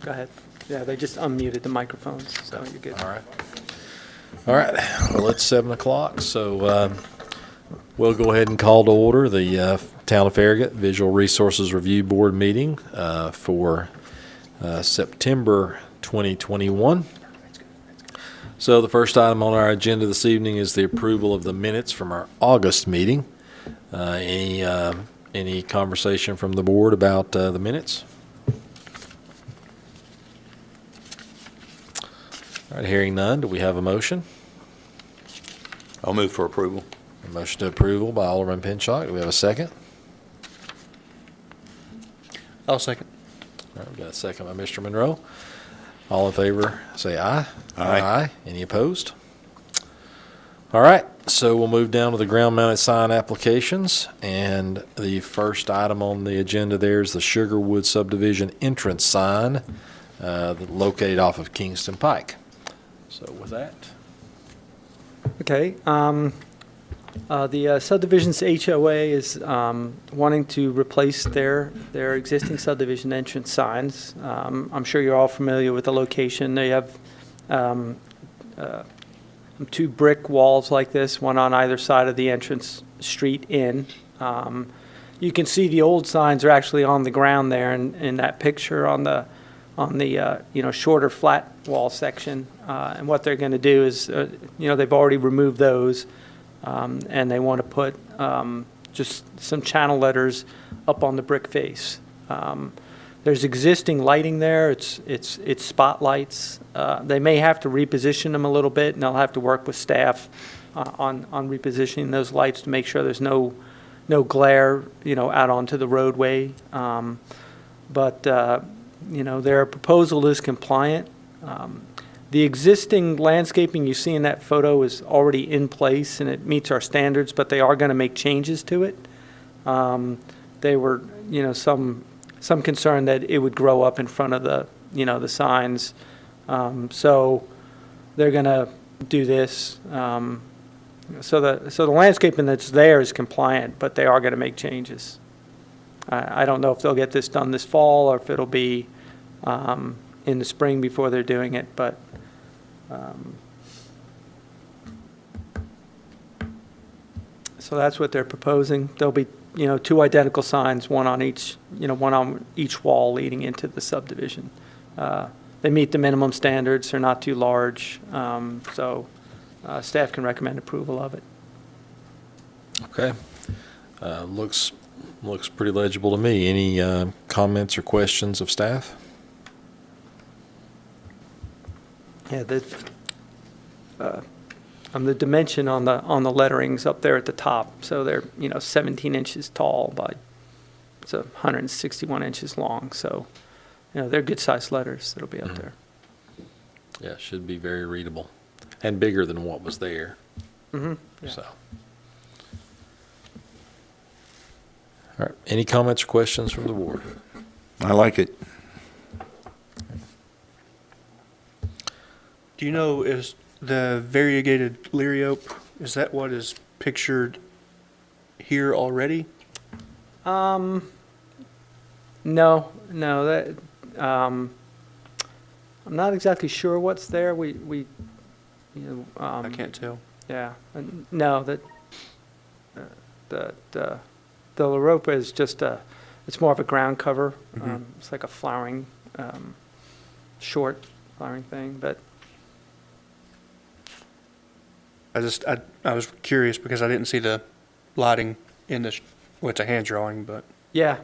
Go ahead. Yeah, they just unmuted the microphones, so you're good. All right. All right. Well, it's 7 o'clock, so we'll go ahead and call to order the Town of Farragut Visual Resources Review Board meeting for September 2021. So the first item on our agenda this evening is the approval of the minutes from our August meeting. Any conversation from the board about the minutes? All right, hearing none, do we have a motion? I'll move for approval. A motion to approval by Alderman Pinchot. Do we have a second? I'll second. All right, we got a second by Mr. Monroe. All in favor, say aye. Aye. Any opposed? All right, so we'll move down to the ground-mounted sign applications, and the first item on the agenda there is the Sugarwood Subdivision entrance sign located off of Kingston Pike. So with that, Okay. The subdivision's HOA is wanting to replace their existing subdivision entrance signs. I'm sure you're all familiar with the location. They have two brick walls like this, one on either side of the entrance street in. You can see the old signs are actually on the ground there in that picture on the shorter flat wall section. And what they're going to do is, they've already removed those. And they want to put just some channel letters up on the brick face. There's existing lighting there. It's spotlights. They may have to reposition them a little bit, and they'll have to work with staff on repositioning those lights to make sure there's no glare, out onto the roadway. But their proposal is compliant. The existing landscaping you see in that photo is already in place and it meets our standards, but they are going to make changes to it. They were, some concern that it would grow up in front of the signs. So they're going to do this. So the landscaping that's there is compliant, but they are going to make changes. I don't know if they'll get this done this fall or if it'll be in the spring before they're doing it, but so that's what they're proposing. There'll be, two identical signs, one on each wall leading into the subdivision. They meet the minimum standards. They're not too large, so staff can recommend approval of it. okay. Looks pretty legible to me. Any comments or questions of staff? Yeah, the dimension on the lettering's up there at the top, so they're 17 inches tall by it's 161 inches long. So they're good sized letters that'll be up there. Yeah, should be very readable and bigger than what was there. Mm-hmm. Yeah. So, all right. Any comments or questions from the board? I like it. Do you know, is the variegated liriope, is that what is pictured here already? No, that I'm not exactly sure what's there. I can't tell. Yeah, no, the liriope is just it's more of a ground cover. Mhm. It's like a flowering, short flowering thing, but. I was curious because I didn't see the lighting in this, well, it's a hand drawing, but. Yeah,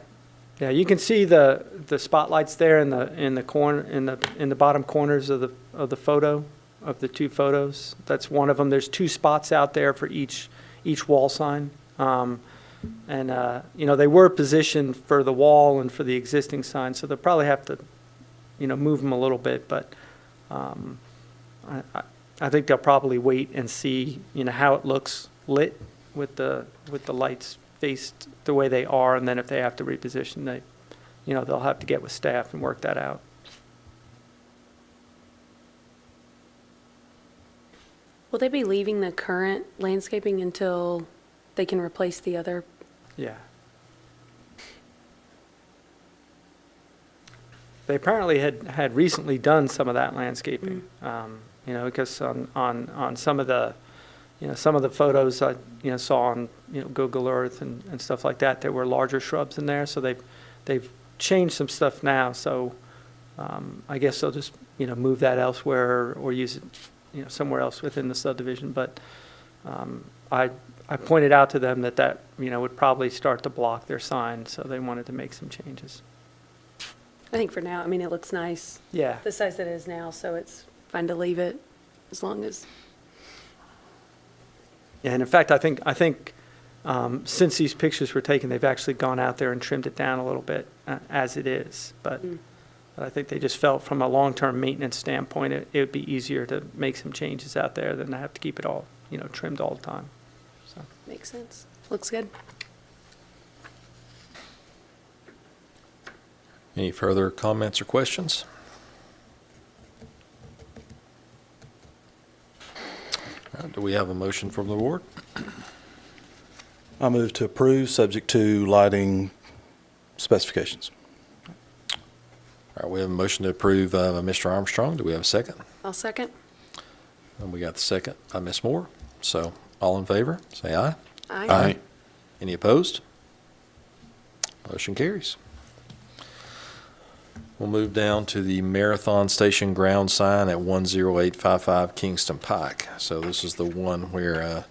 you can see the spotlights there in the corner in the bottom corners of the photo of the two photos. That's one of them. There's two spots out there for each wall sign, and they were positioned for the wall and for the existing sign, so they'll probably have to move them a little bit, but I think they'll probably wait and see how it looks lit with the lights faced the way they are, and then if they have to reposition, they'll have to get with staff and work that out. Will they be leaving the current landscaping until they can replace the other? Yeah. They apparently had recently done some of that landscaping, you know, because on some of the, you know, some of the photos I, you know, saw on, you know, Google Earth and stuff like that, there were larger shrubs in there, so they've changed some stuff now, so I guess they'll just, you know, move that elsewhere or use it, you know, somewhere else within the subdivision, but I pointed out to them that, you know, would probably start to block their sign, so they wanted to make some changes. I think for now, I mean, it looks nice, Yeah. the size that it is now, so it's fine to leave it as long as, Yeah, and in fact, I think since these pictures were taken, they've actually gone out there and trimmed it down a little bit as it is. But I think they just felt from a long-term maintenance standpoint, it would be easier to make some changes out there than to have to keep it all, you know, trimmed all the time. So, makes sense. Looks good. Any further comments or questions? Do we have a motion from the board? I move to approve, subject to lighting specifications. All right, we have a motion to approve by Mr. Armstrong. Do we have a second? I'll second. And we got the second by Ms. Moore. So all in favor, say aye. Aye. Any opposed? Motion carries. We'll move down to the Marathon Station ground sign at 10855 Kingston Pike. So this is the one where I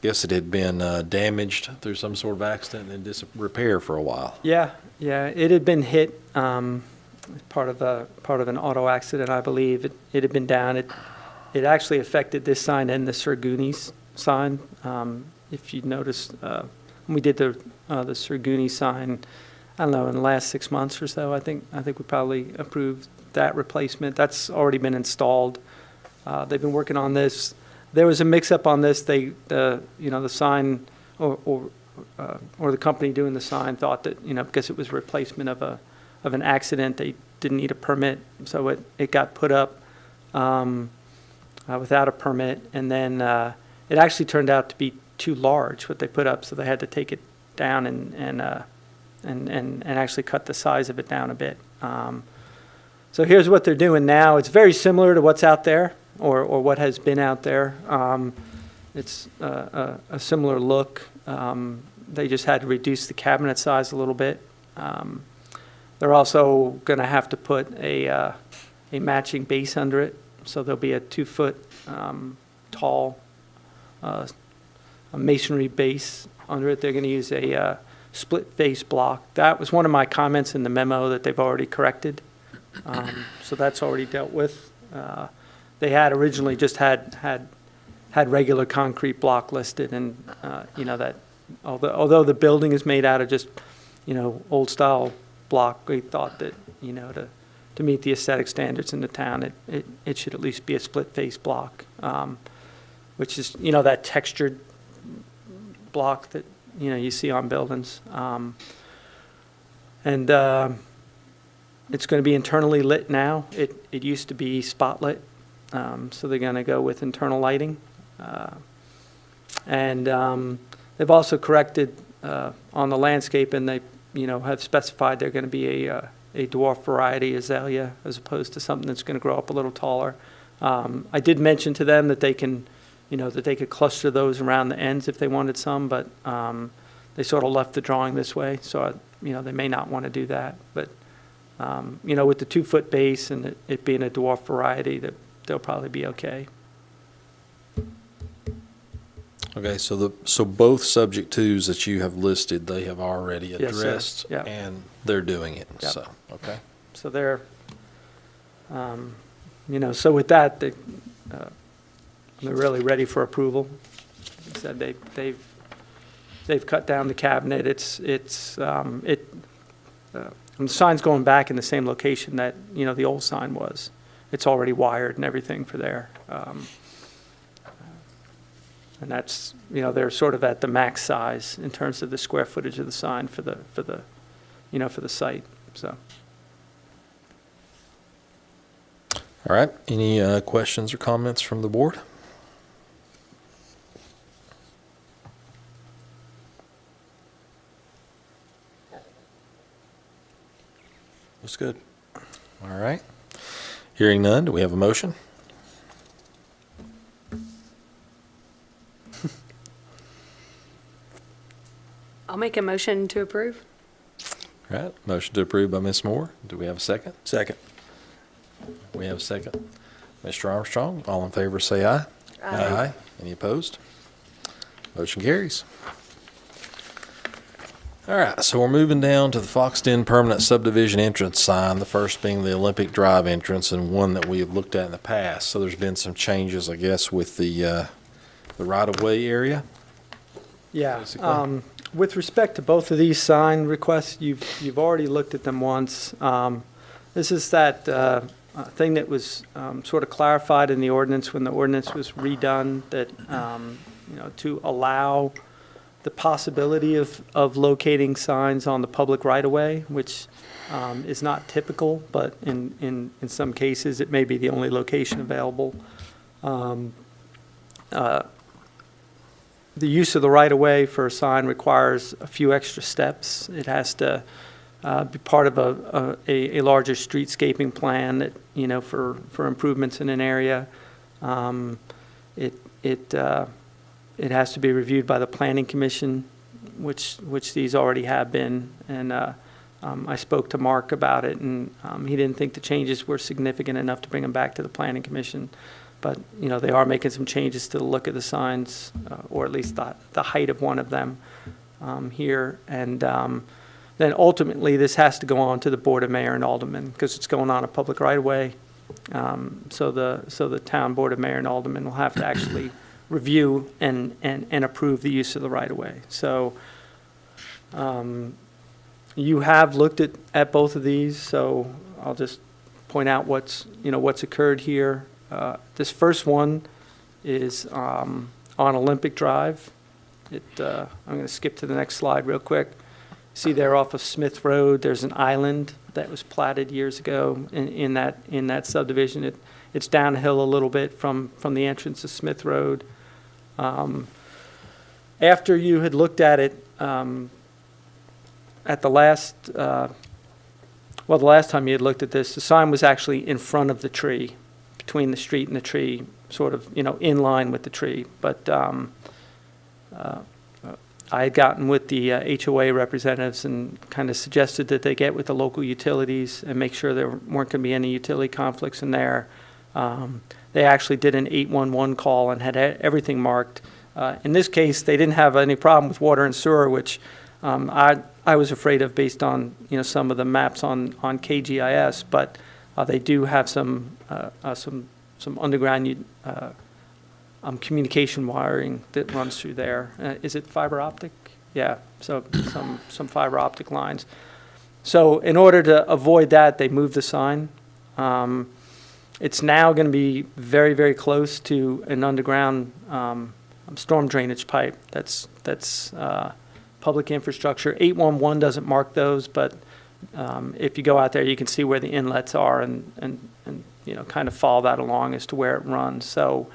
guess it had been damaged through some sort of accident and repair for a while. yeah, it had been hit, part of an auto accident, I believe. It had been down. It actually affected this sign and the Surgoonies sign. If you noticed, when we did the Surgoonies sign, I don't know, in the last 6 months or so, I think we probably approved that replacement. That's already been installed. They've been working on this. There was a mix-up on this. You know, the sign or the company doing the sign thought that, you know, because it was replacement of an accident, they didn't need a permit, so it got put up without a permit, and then it actually turned out to be too large what they put up, so they had to take it down and actually cut the size of it down a bit. So here's what they're doing now. It's very similar to what's out there or what has been out there. It's a similar look. They just had to reduce the cabinet size a little bit. They're also going to have to put a matching base under it. So there'll be a 2-foot tall a masonry base under it. They're going to use a split face block. That was one of my comments in the memo that they've already corrected. So that's already dealt with. They had originally just had regular concrete block listed, and you know, that although the building is made out of just, you know, old style block, we thought that, you know, to meet the aesthetic standards in the town, it should at least be a split face block, which is, you know, that textured block that, you know, you see on buildings. And it's going to be internally lit now. It used to be spotlit, so they're going to go with internal lighting. And they've also corrected on the landscape, and they, you know, have specified they're going to be a dwarf variety azalea as opposed to something that's going to grow up a little taller. I did mention to them that they can, you know, that they could cluster those around the ends if they wanted some, but they sort of left the drawing this way, so, you know, they may not want to do that. But, you know, with the 2-foot base and it being a dwarf variety, that they'll probably be okay. Okay, so both subject twos that you have listed, they have already Yes, sir. addressed, Yeah. and they're doing it, Yep. so, okay. So they're, you know, so with that, they're really ready for approval. Like I said, they've cut down the cabinet. And the sign's going back in the same location that, you know, the old sign was. It's already wired and everything for there. And that's, you know, they're sort of at the max size in terms of the square footage of the sign for the you know, for the site, so. All right, any questions or comments from the board? Looks good. All right. Hearing none, do we have a motion? I'll make a motion to approve. All right. Motion to approve by Ms. Moore. Do we have a second? Second. We have a second. Mr. Armstrong, all in favor say aye. Aye. Any opposed? Motion carries. All right, so we're moving down to the Foxton permanent subdivision entrance sign, the first being the Olympic Drive entrance and one that we have looked at in the past. So there's been some changes, I guess, with the right-of-way area. Yeah, Basically. with respect to both of these sign requests, you've already looked at them once. This is that thing that was sort of clarified in the ordinance when the ordinance was redone, that, to allow the possibility of locating signs on the public right-of-way, which is not typical, but in some cases, it may be the only location available. The use of the right-of-way for a sign requires a few extra steps. It has to be part of a larger streetscaping plan that, for improvements in an area. It has to be reviewed by the Planning Commission, which these already have been. And I spoke to Mark about it, and he didn't think the changes were significant enough to bring them back to the Planning Commission. But, they are making some changes to the look of the signs, or at least the height of one of them here. And then ultimately, this has to go on to the Board of Mayor and Aldermen, because it's going on a public right-of-way. So the town Board of Mayor and Aldermen will have to actually review and approve the use of the right-of-way. So you have looked at both of these, so I'll just point out what's occurred here. This first one is on Olympic Drive. I'm going to skip to the next slide real quick. See there off of Smith Road, there's an island that was platted years ago in that subdivision. It's downhill a little bit from the entrance to Smith Road. After you had looked at it at the last time you had looked at this, the sign was actually in front of the tree, between the street and the tree, sort of, in line with the tree. But I had gotten with the HOA representatives and kind of suggested that they get with the local utilities and make sure there weren't going to be any utility conflicts in there. They actually did an 811 call and had everything marked. In this case, they didn't have any problem with water and sewer, which I was afraid of based on some of the maps on KGIS, but they do have some underground communication wiring that runs through there. Is it fiber optic? Yeah, so some fiber optic lines. So in order to avoid that, they moved the sign. It's now going to be very, very close to an underground storm drainage pipe. That's public infrastructure. 811 doesn't mark those, but if you go out there, you can see where the inlets are and kind of follow that along as to where it runs. So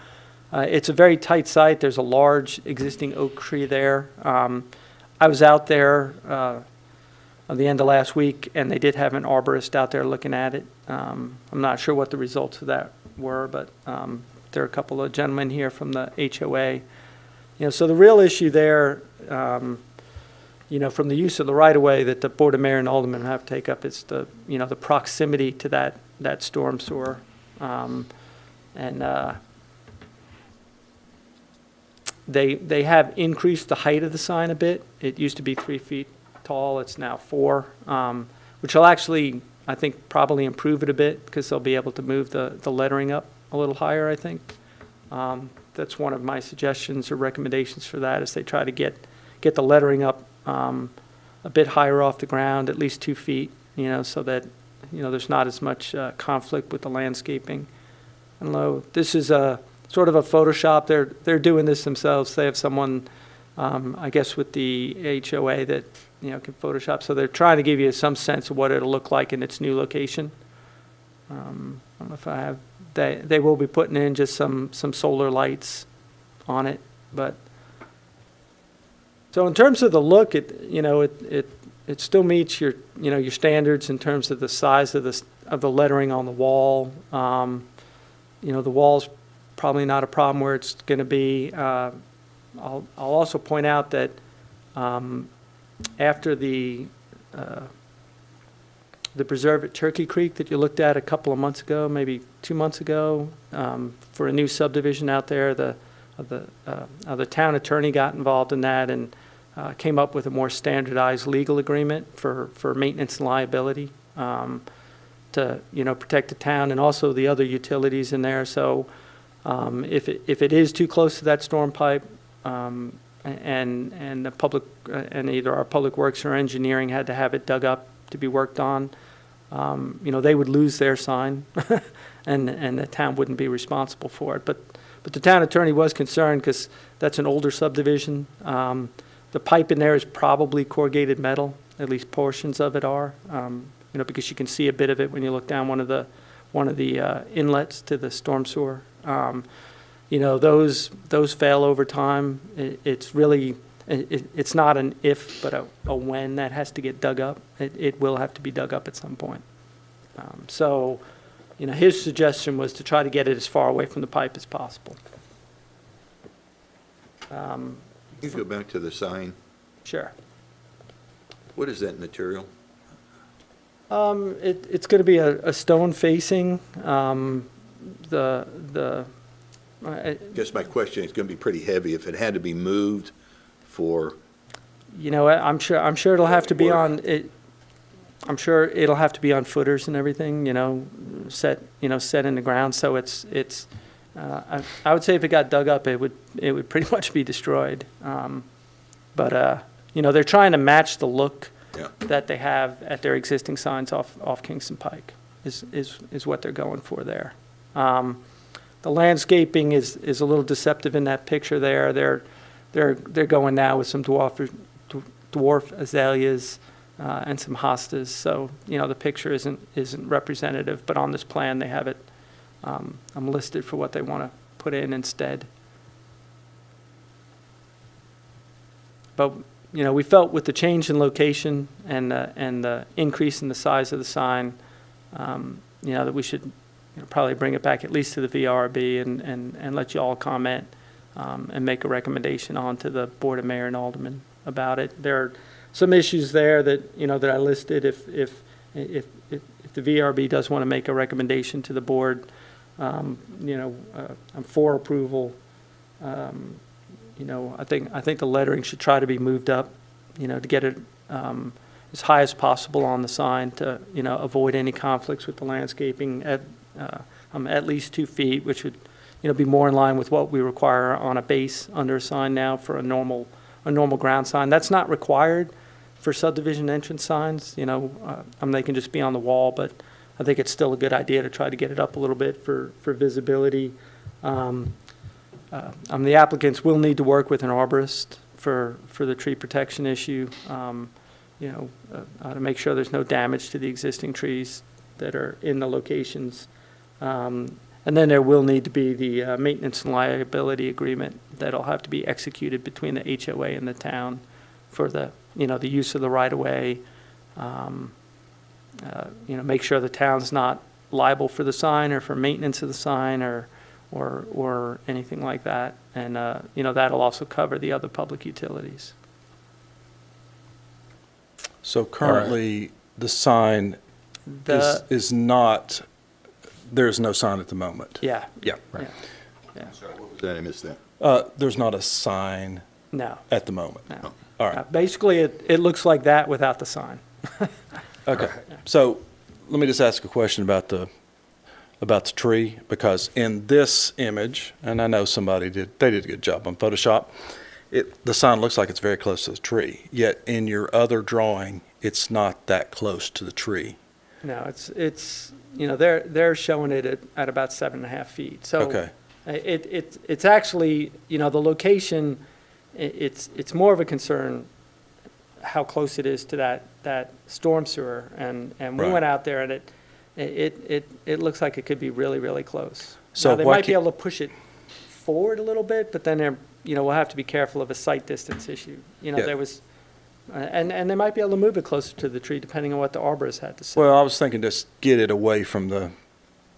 it's a very tight site. There's a large existing oak tree there. I was out there at the end of last week, and they did have an arborist out there looking at it. I'm not sure what the results of that were, but there are a couple of gentlemen here from the HOA. So the real issue there, from the use of the right-of-way that the Board of Mayor and Aldermen have to take up is the proximity to that storm sewer. They have increased the height of the sign a bit. It used to be 3 feet tall. It's now 4, which will actually, I think, probably improve it a bit because they'll be able to move the lettering up a little higher, I think. That's one of my suggestions or recommendations for that, is they try to get the lettering up a bit higher off the ground, at least 2 feet, so that, there's not as much conflict with the landscaping. And this is a sort of a Photoshop. They're doing this themselves. They have someone, I guess, with the HOA that, can Photoshop. So they're trying to give you some sense of what it'll look like in its new location. I don't know if I have, they will be putting in just some solar lights on it, but so in terms of the look, it still meets your standards in terms of the size of of the lettering on the wall. The wall's probably not a problem where it's going to be. I'll also point out that after the preserve at Turkey Creek that you looked at a couple of months ago, maybe 2 months ago, for a new subdivision out there, the town attorney got involved in that and came up with a more standardized legal agreement for maintenance and liability to protect the town and also the other utilities in there. So if it is too close to that storm pipe, and the public and either our public works or engineering had to have it dug up to be worked on, they would lose their sign, and the town wouldn't be responsible for it. But the town attorney was concerned because that's an older subdivision. The pipe in there is probably corrugated metal, at least portions of it are, because you can see a bit of it when you look down one of the inlets to the storm sewer. Those fail over time. It's really, it's not an if, but a when that has to get dug up. It will have to be dug up at some point. So, his suggestion was to try to get it as far away from the pipe as possible. You go back to the sign. Sure. What is that material? It's going to be a stone facing. I Guess my question is going to be pretty heavy. If it had to be moved for, I'm sure it'll have to be Work. on it. I'm sure it'll have to be on footers and everything, set in the ground. So it's. I would say if it got dug up, it would pretty much be destroyed. But they're trying to match the look yeah, that they have at their existing signs off Kingston Pike is what they're going for there. The landscaping is a little deceptive in that picture there. They're going now with some dwarf azaleas and some hostas. So the picture isn't representative, but on this plan they have it listed for what they want to put in instead. But we felt with the change in location and the increase in the size of the sign, that we should probably bring it back at least to the VRB and let you all comment and make a recommendation on to the Board of Mayor and Aldermen about it. There are some issues there that that I listed. If the VRB does want to make a recommendation to the board, I'm for approval. I think the lettering should try to be moved up, to get it as high as possible on the sign to avoid any conflicts with the landscaping at least 2 feet, which would be more in line with what we require on a base under a sign now for a normal ground sign. That's not required for subdivision entrance signs. They can just be on the wall, but I think it's still a good idea to try to get it up a little bit for visibility. The applicants will need to work with an arborist for the tree protection issue, to make sure there's no damage to the existing trees that are in the locations. And then there will need to be the maintenance and liability agreement that'll have to be executed between the HOA and the town for the use of the right-of-way. Make sure the town's not liable for the sign or for maintenance of the sign or anything like that. And, that'll also cover the other public utilities. So currently, the sign is not, there's no sign at the moment. Yeah. Yeah. Yeah. Yeah. sorry, what was that? I missed that. There's not a sign No, at the moment. no. All right. Basically, it looks like that without the sign. Okay. So let me just ask a question about the tree, because in this image, and I know they did a good job on Photoshop, the sign looks like it's very close to the tree, yet in your other drawing, it's not that close to the tree. No, it's they're showing it at about 7.5 feet. So Okay. It's actually, the location, it's more of a concern how close it is to that storm sewer. And we Right. went out there and it looks like it could be really, really close. So Now, they why might be can't- able to push it forward a little bit, but then we'll have to be careful of a sight distance issue. Yeah. There was And they might be able to move it closer to the tree depending on what the arborist had to say. Well, I was thinking just get it away from the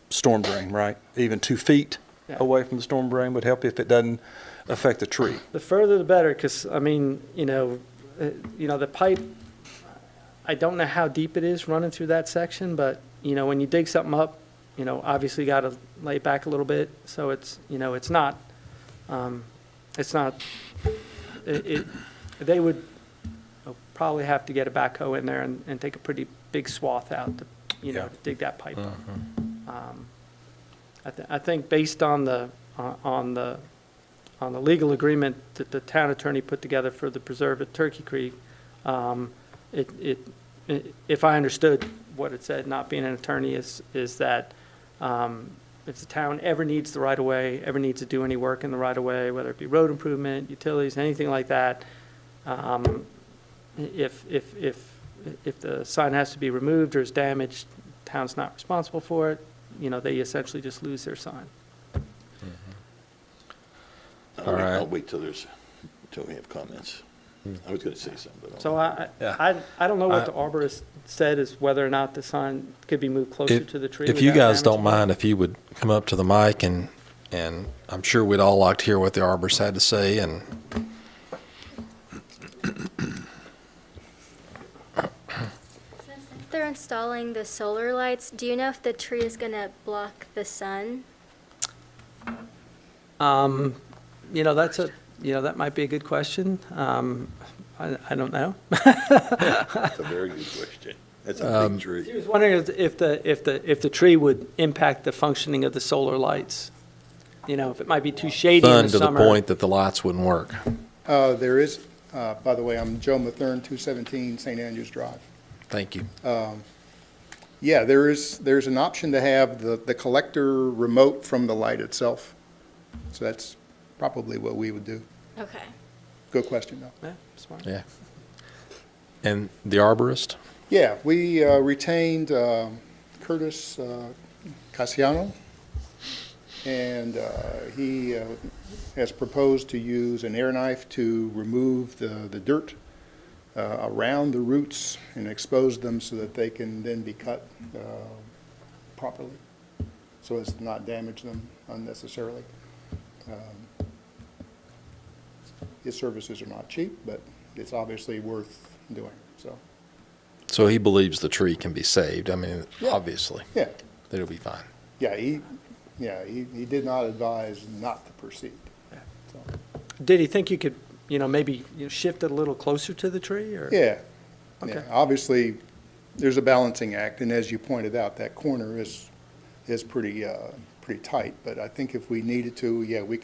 storm drain, right? Even 2 feet Yeah. away from the storm drain would help if it doesn't affect the tree. The further the better, because, I mean, the pipe, I don't know how deep it is running through that section, but, when you dig something up, obviously you got to lay it back a little bit, so it's not, they would probably have to get a backhoe in there and take a pretty big swath out to, Yeah. to dig that pipe up. I think based on the legal agreement that the town attorney put together for the preserve at Turkey Creek, if I understood what it said, not being an attorney, is that if the town ever needs the right-of-way, ever needs to do any work in the right-of-way, whether it be road improvement, utilities, anything like that, if the sign has to be removed or is damaged, town's not responsible for it, they essentially just lose their sign. All right. I'll wait till we have comments. I was going to say something, but So Yeah. I don't know what the arborist said is whether or not the sign could be moved closer to the tree. If you without guys don't damaging it. mind, if you would come up to the mic and I'm sure we'd all like to hear what the arborist had to say and. Since they're installing the solar lights, do you know if the tree is going to block the sun? That might be a good question. I don't know. that's a very good question. That's a big I tree. was wondering if the tree would impact the functioning of the solar lights. If it might be too shady in Sun the to the summer. point that the lights wouldn't work. There is, by the way, I'm Joe Mathern, 217 St. Andrews Drive. Thank you. Yeah, there's an option to have the collector remote from the light itself. So that's probably what we would do. Okay. Good question, though. Yeah, smart. Yeah. And the arborist? Yeah, we retained Curtis Casiano, and he has proposed to use an air knife to remove the dirt around the roots and expose them so that they can then be cut properly, so as to not damage them unnecessarily. His services are not cheap, but it's obviously worth doing, so, So he believes the tree can be saved. I mean, Yeah. obviously, yeah. it'll be fine. Yeah, he did not advise not to proceed. So, Did he think you could, maybe shift it a little closer to the tree, or? yeah. Okay. Yeah. Obviously, there's a balancing act, and as you pointed out, that corner is pretty tight, but I think if we needed to, yeah, we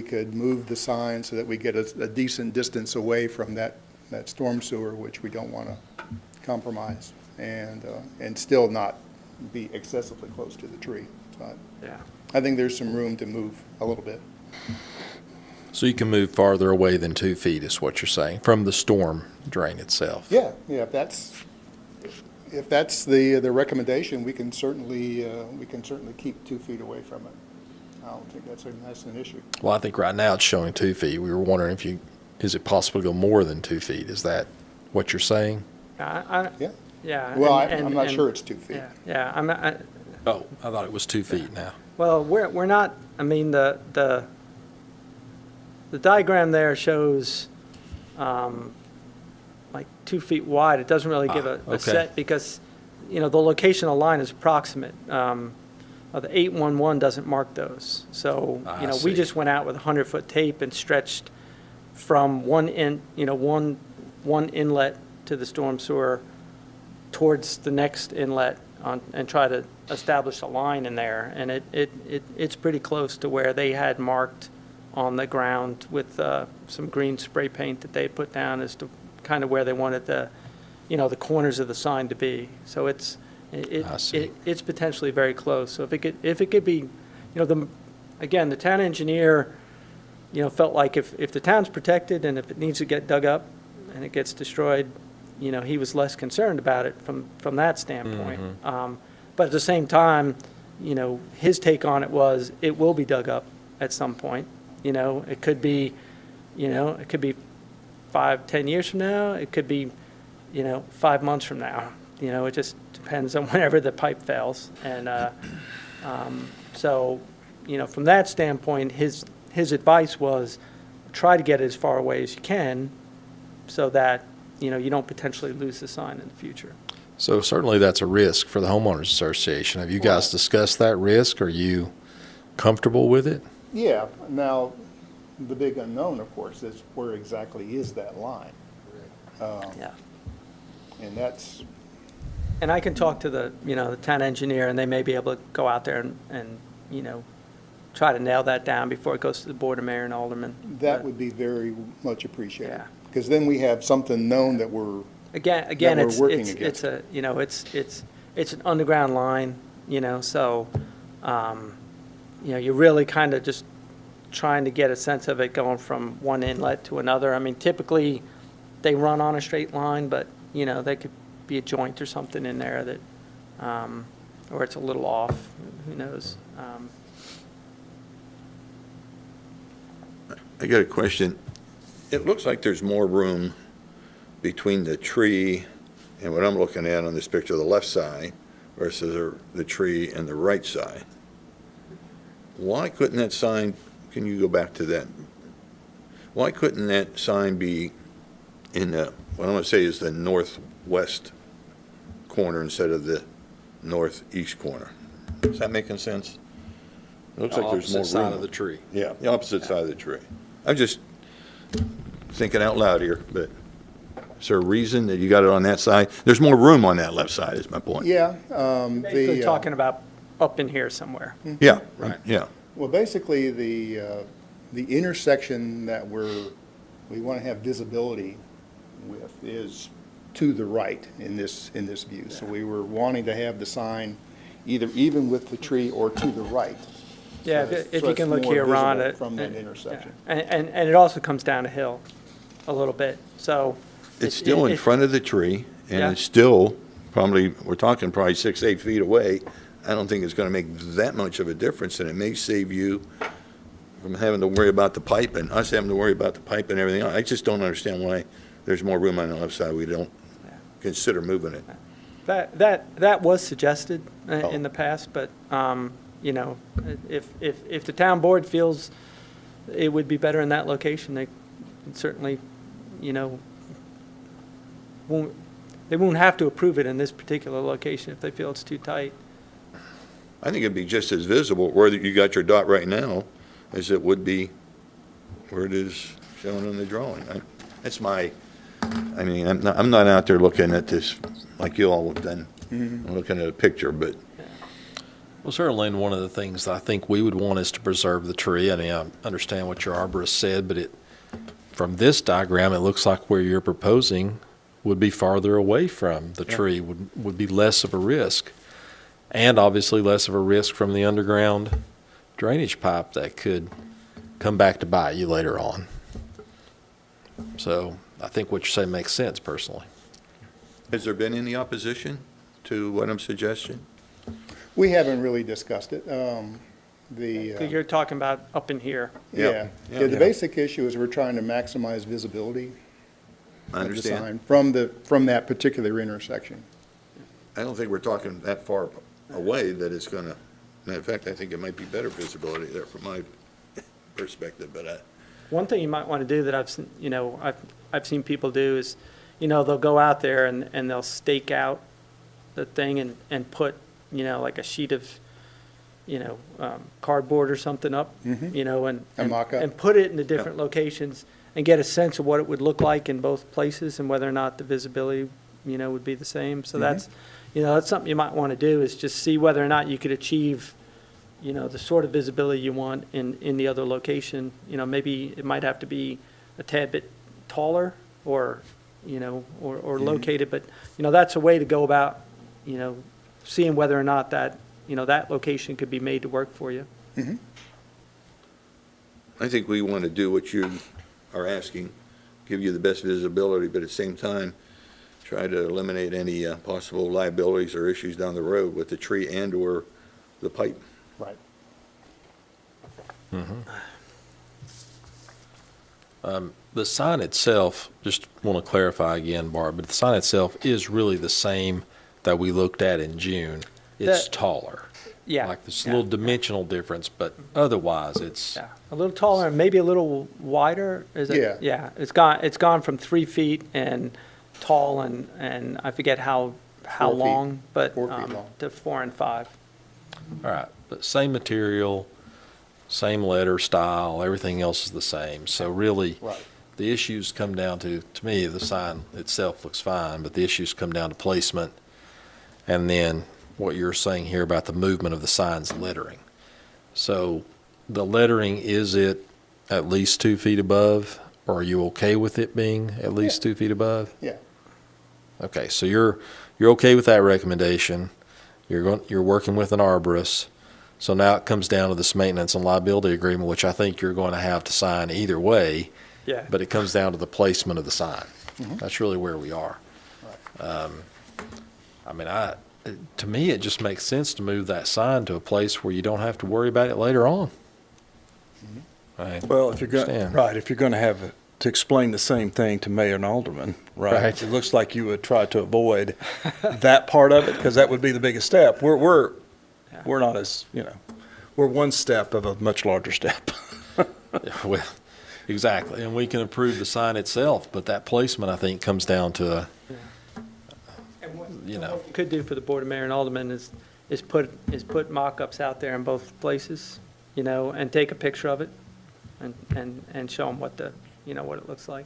could move the sign so that we get a decent distance away from that storm sewer, which we don't want to compromise, and still not be excessively close to the tree. So Yeah. I think there's some room to move a little bit. So you can move farther away than 2 feet is what you're saying, from the storm drain itself? Yeah, if that's the recommendation, we can certainly keep 2 feet away from it. I don't think that's an issue. Well, I think right now it's showing 2 feet. We were wondering is it possible to go more than 2 feet? Is that what you're saying? Yeah. Yeah. Well, and- I'm not and- sure it's 2 feet. Yeah, I'm not, Oh, I thought it was 2 feet now. well, we're not, I mean, the diagram there shows, like 2 feet wide. It doesn't really give a okay. set, because, the location of the line is approximate. The 811 doesn't mark those. So, I we see. just went out with 100-foot tape and stretched from one inlet to the storm sewer towards the next inlet and try to establish a line in there. And it's pretty close to where they had marked on the ground with some green spray paint that they had put down as to kind of where they wanted the corners of the sign to be. So I see. it's potentially very close. So if it could be, again, the town engineer, felt like if the town's protected and if it needs to get dug up and it gets destroyed, he was less concerned about it from that standpoint. But at the same time, his take on it was it will be dug up at some point. It could be, 5, 10 years from now. It could be, 5 months from now. It just depends on whenever the pipe fails. And so, from that standpoint, his advice was try to get it as far away as you can so that, you don't potentially lose the sign in the future. So certainly that's a risk for the homeowners association. Have you guys discussed that risk? Are you comfortable with it? Yeah, now, the big unknown, of course, is where exactly is that line? Yeah. And that's, And I can talk to the town engineer, and they may be able to go out there and try to nail that down before it goes to the Board of Mayor and Aldermen. that But would be very much appreciated. Yeah. Because then we have something known that we're, Again, we're it's working it's against. it's an underground line, so, you're really kind of just trying to get a sense of it going from one inlet to another. I mean, typically, they run on a straight line, but, they could be a joint or something in there that, or it's a little off, who knows? I got a question. It looks like there's more room between the tree and what I'm looking at on this picture, the left side, versus the tree and the right side. Why couldn't that sign, can you go back to that? Why couldn't that sign be in the, what I'm going to say is the northwest corner instead of the northeast corner? Is that making sense? It looks like there's more room. Opposite side of the tree. Yeah, the opposite side of the tree. I'm just thinking out loud here, but is there a reason that you got it on that side? There's more room on that left side, is my point. yeah. Basically talking about up in here somewhere. Yeah, Right. yeah. Well, basically, the intersection that we want to have visibility with is to the right in this view. So we were wanting to have the sign either even with the tree or to the right. Yeah, So if it's you can look more here, Ron. visible it- From that it- intersection. yeah. And it also comes down a hill a little bit, so. It's still in it- front of the tree, and Yeah. it's still probably, we're talking probably 6, 8 feet away. I don't think it's going to make that much of a difference, and it may save you from having to worry about the pipe and us having to worry about the pipe and everything else. I just don't understand why there's more room on the left side. We don't consider moving it. That was suggested Oh. in the past, but, if the town board feels it would be better in that location, they certainly, they won't have to approve it in this particular location if they feel it's too tight. I think it'd be just as visible where you got your dot right now as it would be where it is shown in the drawing. That's my, I mean, I'm not out there looking at this like you all have done. I'm looking at a picture, but Well, certainly, and one of the things that I think we would want is to preserve the tree. I mean, I understand what your arborist said, but from this diagram, it looks like where you're proposing would be farther away from the tree, would be less of a risk. And obviously less of a risk from the underground drainage pipe that could come back to bite you later on. So I think what you're saying makes sense personally. has there been any opposition to what I'm suggesting? We haven't really discussed it. You're talking about up in here. Yeah, Yeah. the basic issue is we're trying to maximize visibility I of the understand. sign from that particular intersection. I don't think we're talking that far away that it's going to, matter of fact, I think it might be better visibility there from my perspective, but One thing you might want to do that I've seen people do is, they'll go out there and they'll stake out the thing and put, like a sheet of, cardboard or something up, and. A mock-up. And put it in the different locations and get a sense of what it would look like in both places and whether or not the visibility, would be the same. So that's something you might want to do is just see whether or not you could achieve, the sort of visibility you want in the other location. Maybe it might have to be a tad bit taller or located, but, that's a way to go about, seeing whether or not that, that location could be made to work for you. I think we want to do what you are asking, give you the best visibility, but at the same time, try to eliminate any possible liabilities or issues down the road with the tree and/or the pipe. Right. The sign itself, just want to clarify again, Barb, but the sign itself is really the same that we looked at in June. It's The- taller. Yeah. Like this yeah, little dimensional difference, but otherwise it's, Yeah, a little taller and maybe a little wider, is it? Yeah. Yeah, it's gone from 3 feet and tall and I forget how 4 feet. long, but 4 feet long. to 4 and 5. all right, but same material, same letter style, everything else is the same. So really, Right. the issues come down to me, the sign itself looks fine, but the issues come down to placement. And then what you're saying here about the movement of the sign's lettering. So the lettering, is it at least 2 feet above? Or are you okay with it being at least 2 feet above? Yeah. Okay, so you're okay with that recommendation. You're working with an arborist. So now it comes down to this maintenance and liability agreement, which I think you're going to have to sign either way, Yeah. but it comes down to the placement of the sign. That's really where we are. I mean, to me, it just makes sense to move that sign to a place where you don't have to worry about it later on. Right. Well, if you're going, Understand. right, if you're going to have to explain the same thing to mayor and alderman, right? Right. It looks like you would try to avoid that part of it, because that would be the biggest step. We're not as, we're one step of a much larger step. Well, exactly, and we can approve the sign itself, but that placement, I think, comes down to, you know. What we could do for the Board of Mayor and Aldermen is put mock-ups out there in both places, and take a picture of it and show them what what it looks like.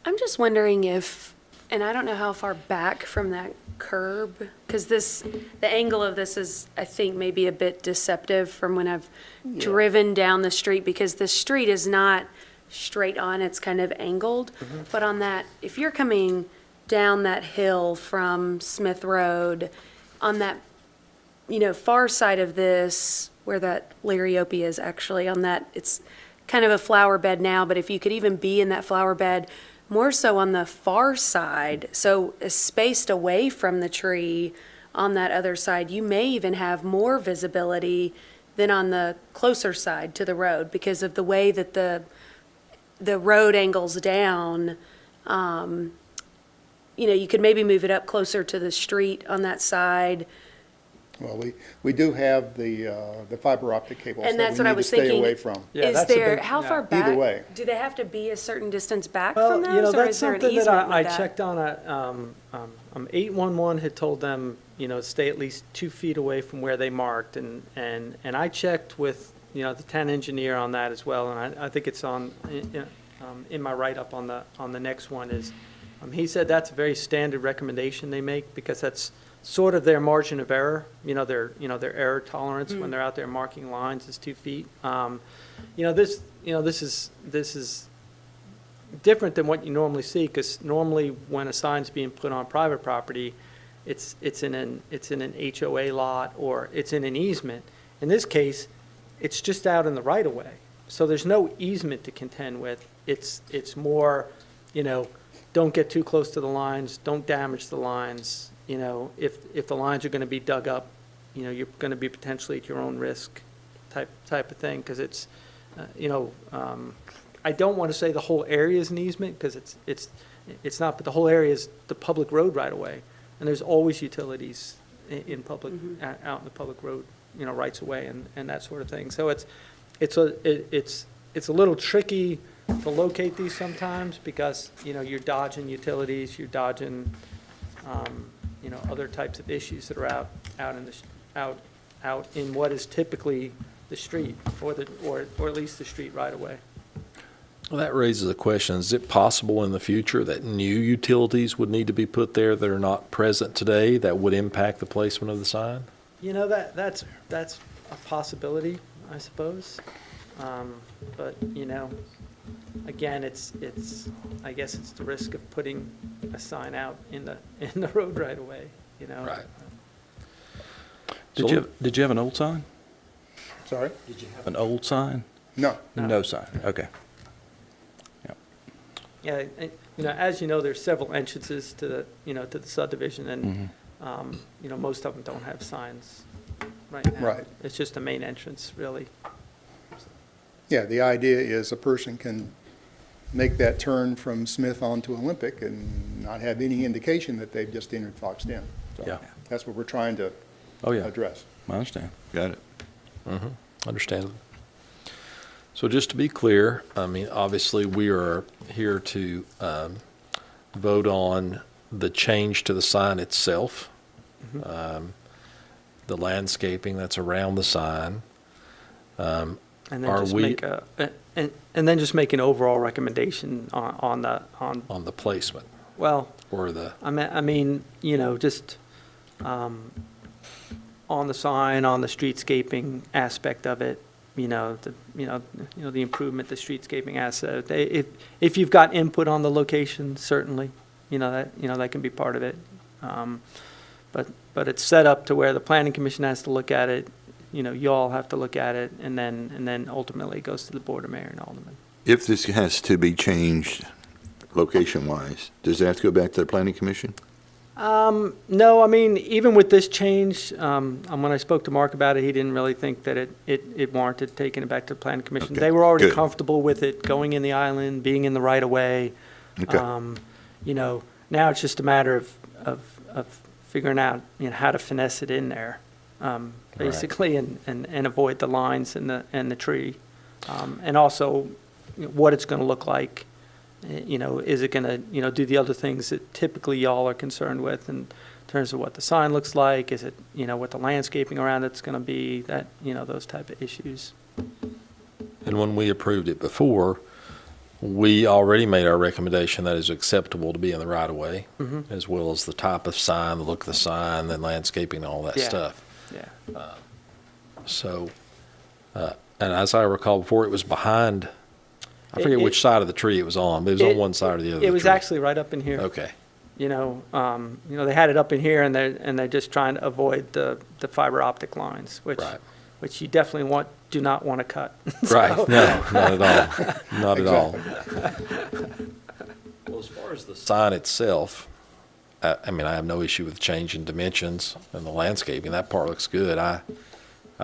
I'm just wondering if, and I don't know how far back from that curb, because the angle of this is, I think, maybe a bit deceptive from when I've driven down the street, because the street is not straight on, it's kind of angled. But on that, if you're coming down that hill from Smith Road, on that, far side of this, where that Liriope is actually, on that, it's kind of a flower bed now, but if you could even be in that flower bed, more so on the far side, so spaced away from the tree on that other side, you may even have more visibility than on the closer side to the road, because of the way that the road angles down. You could maybe move it up closer to the street on that side. Well, we do have the fiber optic cables And that that's we what I need to was stay thinking. away from. Yeah, Is that's a there, big- how yeah. far Either back? way. Do they have to be a certain distance back Well, from those, or that's is there an something that easement I with that? checked on, 811 had told them, stay at least 2 feet away from where they marked, and I checked with, the town engineer on that as well, and I think it's on, in my write-up on the next one is, he said that's a very standard recommendation they make, because that's sort of their margin of error, their error tolerance when they're out there marking lines is 2 feet. This is different than what you normally see, because normally when a sign's being put on private property, it's in an HOA lot, or it's in an easement. In this case, it's just out in the right of way, so there's no easement to contend with. It's more, don't get too close to the lines, don't damage the lines. If the lines are going to be dug up, you're going to be potentially at your own risk, type of thing, because it's, I don't want to say the whole area is an easement, because it's not, but the whole area is the public road right away, and there's always utilities in public, out in the public road, rights of way and that sort of thing. So it's a little tricky to locate these sometimes, because, you're dodging utilities, you're dodging, other types of issues that are out in what is typically the street, or at least the street right away. Well, that raises a question. Is it possible in the future that new utilities would need to be put there that are not present today that would impact the placement of the sign? That's a possibility, I suppose. But, again, I guess it's the risk of putting a sign out in the road right away, Right. Did you have an old sign? Sorry? An old sign? No. No sign, okay. Yeah, and, as you know, there's several entrances to the subdivision, and, most of them don't have signs right now. Right. It's just a main entrance, really. Yeah, the idea is a person can make that turn from Smith onto Olympic and not have any indication that they've just entered Foxton. So Yeah. that's what we're trying to Oh, yeah, address. I understand. Got it. Understandable. So just to be clear, I mean, obviously, we are here to vote on the change to the sign itself, the landscaping that's around the sign. And then Are just we- make and then just make an overall recommendation on On the placement well, or the, I mean, you know, just on the sign, on the streetscaping aspect of it, you know, the improvement, the streetscaping asset. If you've got input on the location, certainly, that can be part of it. But it's set up to where the planning commission has to look at it, you all have to look at it, and then ultimately it goes to the board of mayor and aldermen. If this has to be changed location-wise, does it have to go back to the planning commission? No, I mean, even with this change, when I spoke to Mark about it, he didn't really think that it warranted taking it back to the planning commission. Okay, They were already good. comfortable with it going in the island, being in the right of way. Okay. Now it's just a matter of figuring out, how to finesse it in there, basically, and avoid the lines and the tree. And also, what it's gonna look like. Is it going to, do the other things that typically y'all are concerned with in terms of what the sign looks like? Is it, what the landscaping around it's going to be, that, those type of issues? and when we approved it before, we already made our recommendation that it's acceptable to be in the right of way, as well as the type of sign, the look of the sign, the landscaping, all that Yeah. stuff. Yeah. So, and as I recall before, it was behind, I forget It- which side of the tree it was on, but it was on one side or the other of the tree. It was actually right up in here. Okay, They had it up in here, and they're just trying to avoid the fiber optic lines, right. which you definitely do not want to cut. Right, So- no, not at all, not at all. Well, as far as the sign itself, I mean, I have no issue with changing dimensions and the landscaping, that part looks good. I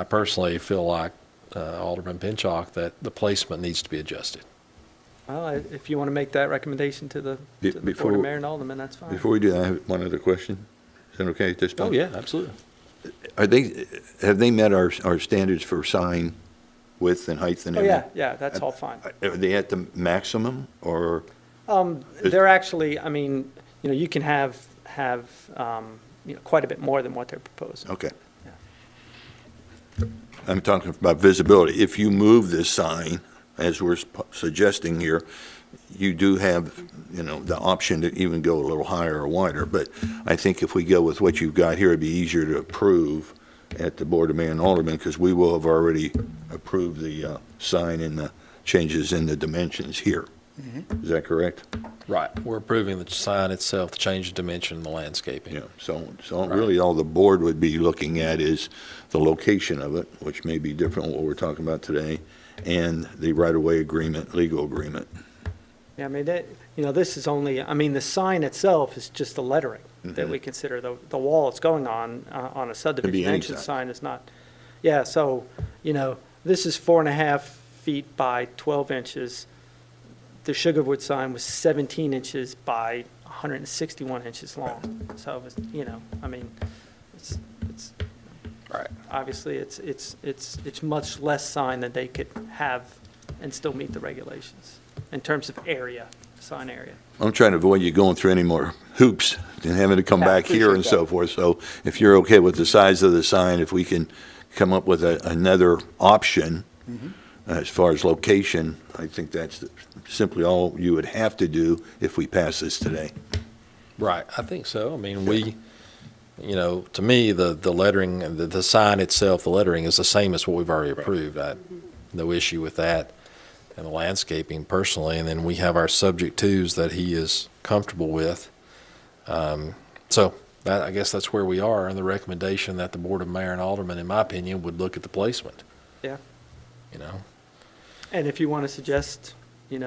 personally feel like Alderman Pinchuk that the placement needs to be adjusted. Well, if you want to make that recommendation to the board Before- of mayor and aldermen, that's fine. Before we do that, I have one other question. Is that okay at this point? Oh, yeah, absolutely. Have they met our standards for sign width and height and Oh, everything? yeah, that's all fine. Are they at the maximum, or? They're actually, I mean, you can have quite a bit more than what they're proposing. Okay. I'm talking about visibility. If you move this sign, as we're suggesting here, you do have, the option to even go a little higher or wider. But I think if we go with what you've got here, it'd be easier to approve at the Board of Mayor and Aldermen, because we will have already approved the sign and the changes in the dimensions here. Is that correct? Right, we're approving the sign itself, the change of dimension and the landscaping. Yeah, so really all the board would be looking at is the location of it, which may be different than what we're talking about today, and the right-of-way agreement, legal agreement. Yeah, I mean, this is only, I mean, the sign itself is just the lettering that we consider. The wall it's going on a subdivision any entrance sign. sign is not. Yeah, so, this is 4.5 feet by 12 inches. The Sugarwood sign was 17 inches by 161 inches long. So it was, I mean, it's Right. obviously it's much less sign than they could have and still meet the regulations in terms of area, sign area. I'm trying to avoid you going through any more hoops and having to come Yeah, back here and appreciate so forth. So if you're okay with the size of the sign, if we can come up with another option as far as location, I think that's simply all you would have to do if we pass this today. Right, I think so. I mean, to me, the lettering, and the sign itself, the lettering is the same as what we've already approved. No issue with that. And the landscaping personally, and then we have our subject twos that he is comfortable with. So I guess that's where we are, and the recommendation that the Board of Mayor and Aldermen, in my opinion, would look at the placement. Yeah. You know, And if you want to suggest, seeing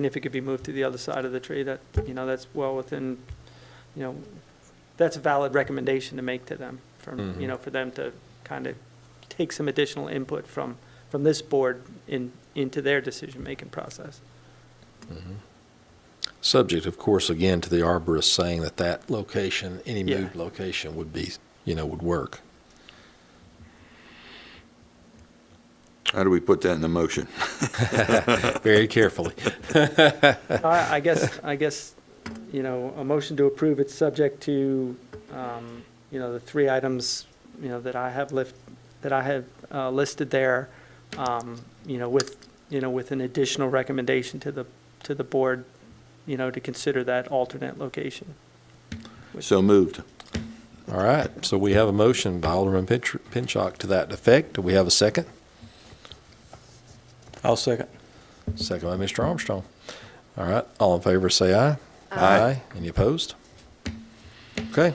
if it could be moved to the other side of the tree, that's well within, that's a valid recommendation to make to them for them to kind of take some additional input from from this board into their decision-making process. Subject, of course, again, to the arborist saying that that location, any Yeah. moved location would be, would work. How do we put that in the motion? Very carefully. I guess, a motion to approve it subject to, the three items, that I have listed there, with an additional recommendation to the board, to consider that alternate location. So moved. All right, so we have a motion by Alderman Pinchot to that effect. Do we have a second? I'll second. Second by Mr. Armstrong. All right, all in favor say aye. Aye. Any opposed? Okay.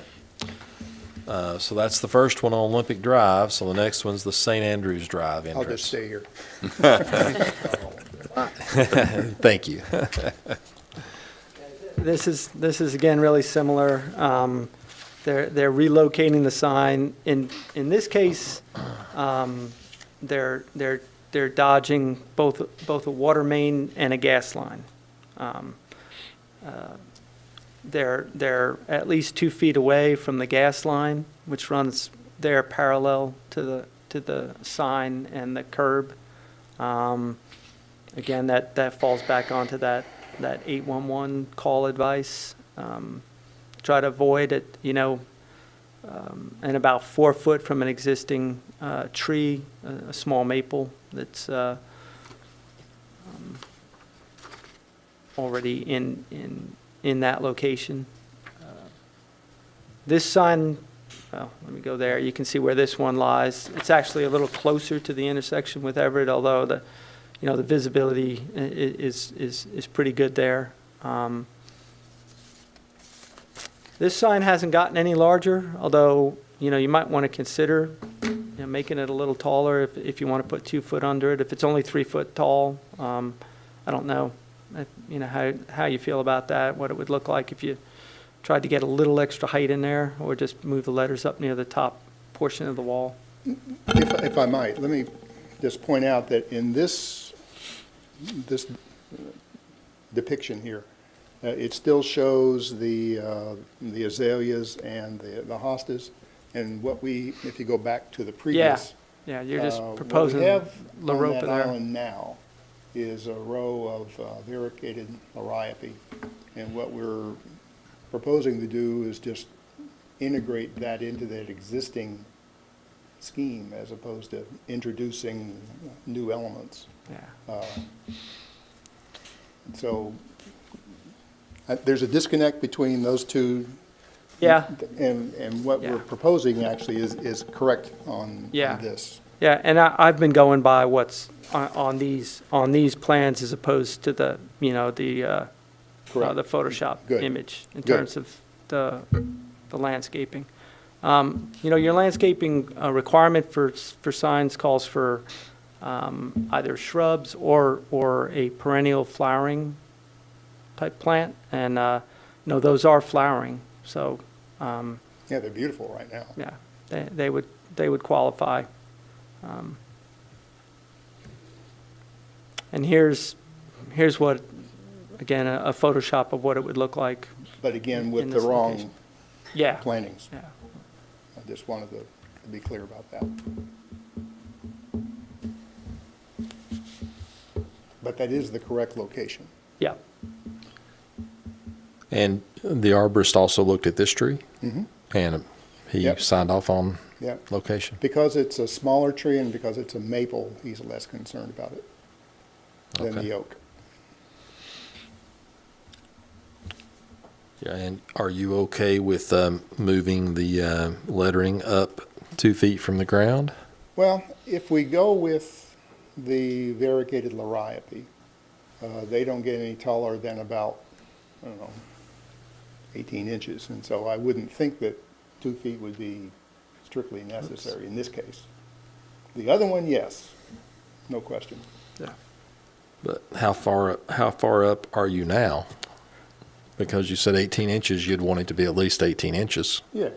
So that's the first one on Olympic Drive. So the next one's the St. Andrews Drive I'll entrance. just stay here. Thank you. This is again really similar. They're relocating the sign. In this case, they're dodging both a water main and a gas line. They're at least 2 feet away from the gas line, which runs there parallel to the sign and the curb. Again, that falls back onto that 811 call advice. Try to avoid it, and about 4 foot from an existing tree, a small maple that's already in that location. This sign, well, let me go there. You can see where this one lies. It's actually a little closer to the intersection with Everett, although the visibility is pretty good there. This sign hasn't gotten any larger, although, you might want to consider, making it a little taller if you want to put 2 foot under it. If it's only 3 foot tall, I don't know, how you feel about that, what it would look like if you tried to get a little extra height in there, or just move the letters up near the top portion of the wall. If I might, let me just point out that in this depiction here, it still shows the azaleas and the hostas, and if you go back to the previous. Yeah, you're just What proposing we have La on Ropa that there. island now is a row of variegated liriope, and what we're proposing to do is just integrate that into that existing scheme as opposed to introducing new elements. Yeah. So there's a disconnect between those two. Yeah. And what Yeah. we're proposing actually is correct on Yeah. this. Yeah, and I've been going by what's on these plans as opposed to the Correct. the Photoshop Good. image in Good. terms of the landscaping. Your landscaping requirement for signs calls for either shrubs or a perennial flowering type plant, and those are flowering. So Yeah, they're beautiful right now. yeah, they would qualify. And here's what, again, a Photoshop of what it would look like. But again, In with the this wrong location. Yeah. plantings. Yeah. I just wanted to be clear about that. But that is the correct location. Yeah. And the arborist also looked at this tree, Mhm. and he Yep. signed off on Yeah. location. Because it's a smaller tree and because it's a maple, he's less concerned about it than Okay. the oak. Yeah, and are you okay with moving the lettering up 2 feet from the ground? Well, if we go with the variegated liriope, they don't get any taller than about, 18 inches. And so I wouldn't think that 2 feet would be strictly necessary in this case. The other one, yes, no question. But how far up are you now? Because you said 18 inches, you'd want it to be at least 18 inches. Yeah.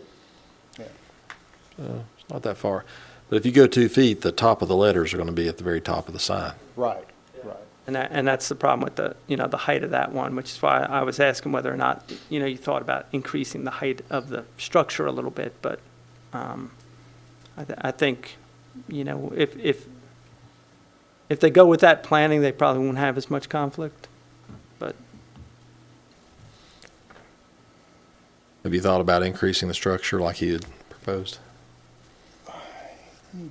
It's not that far. But if you go 2 feet, the top of the letters are going to be at the very top of the sign. Right, right. And that's the problem with the, the height of that one, which is why I was asking whether or not, you thought about increasing the height of the structure a little bit, but I think, if they go with that planning, they probably won't have as much conflict, but. Have you thought about increasing the structure like he had proposed?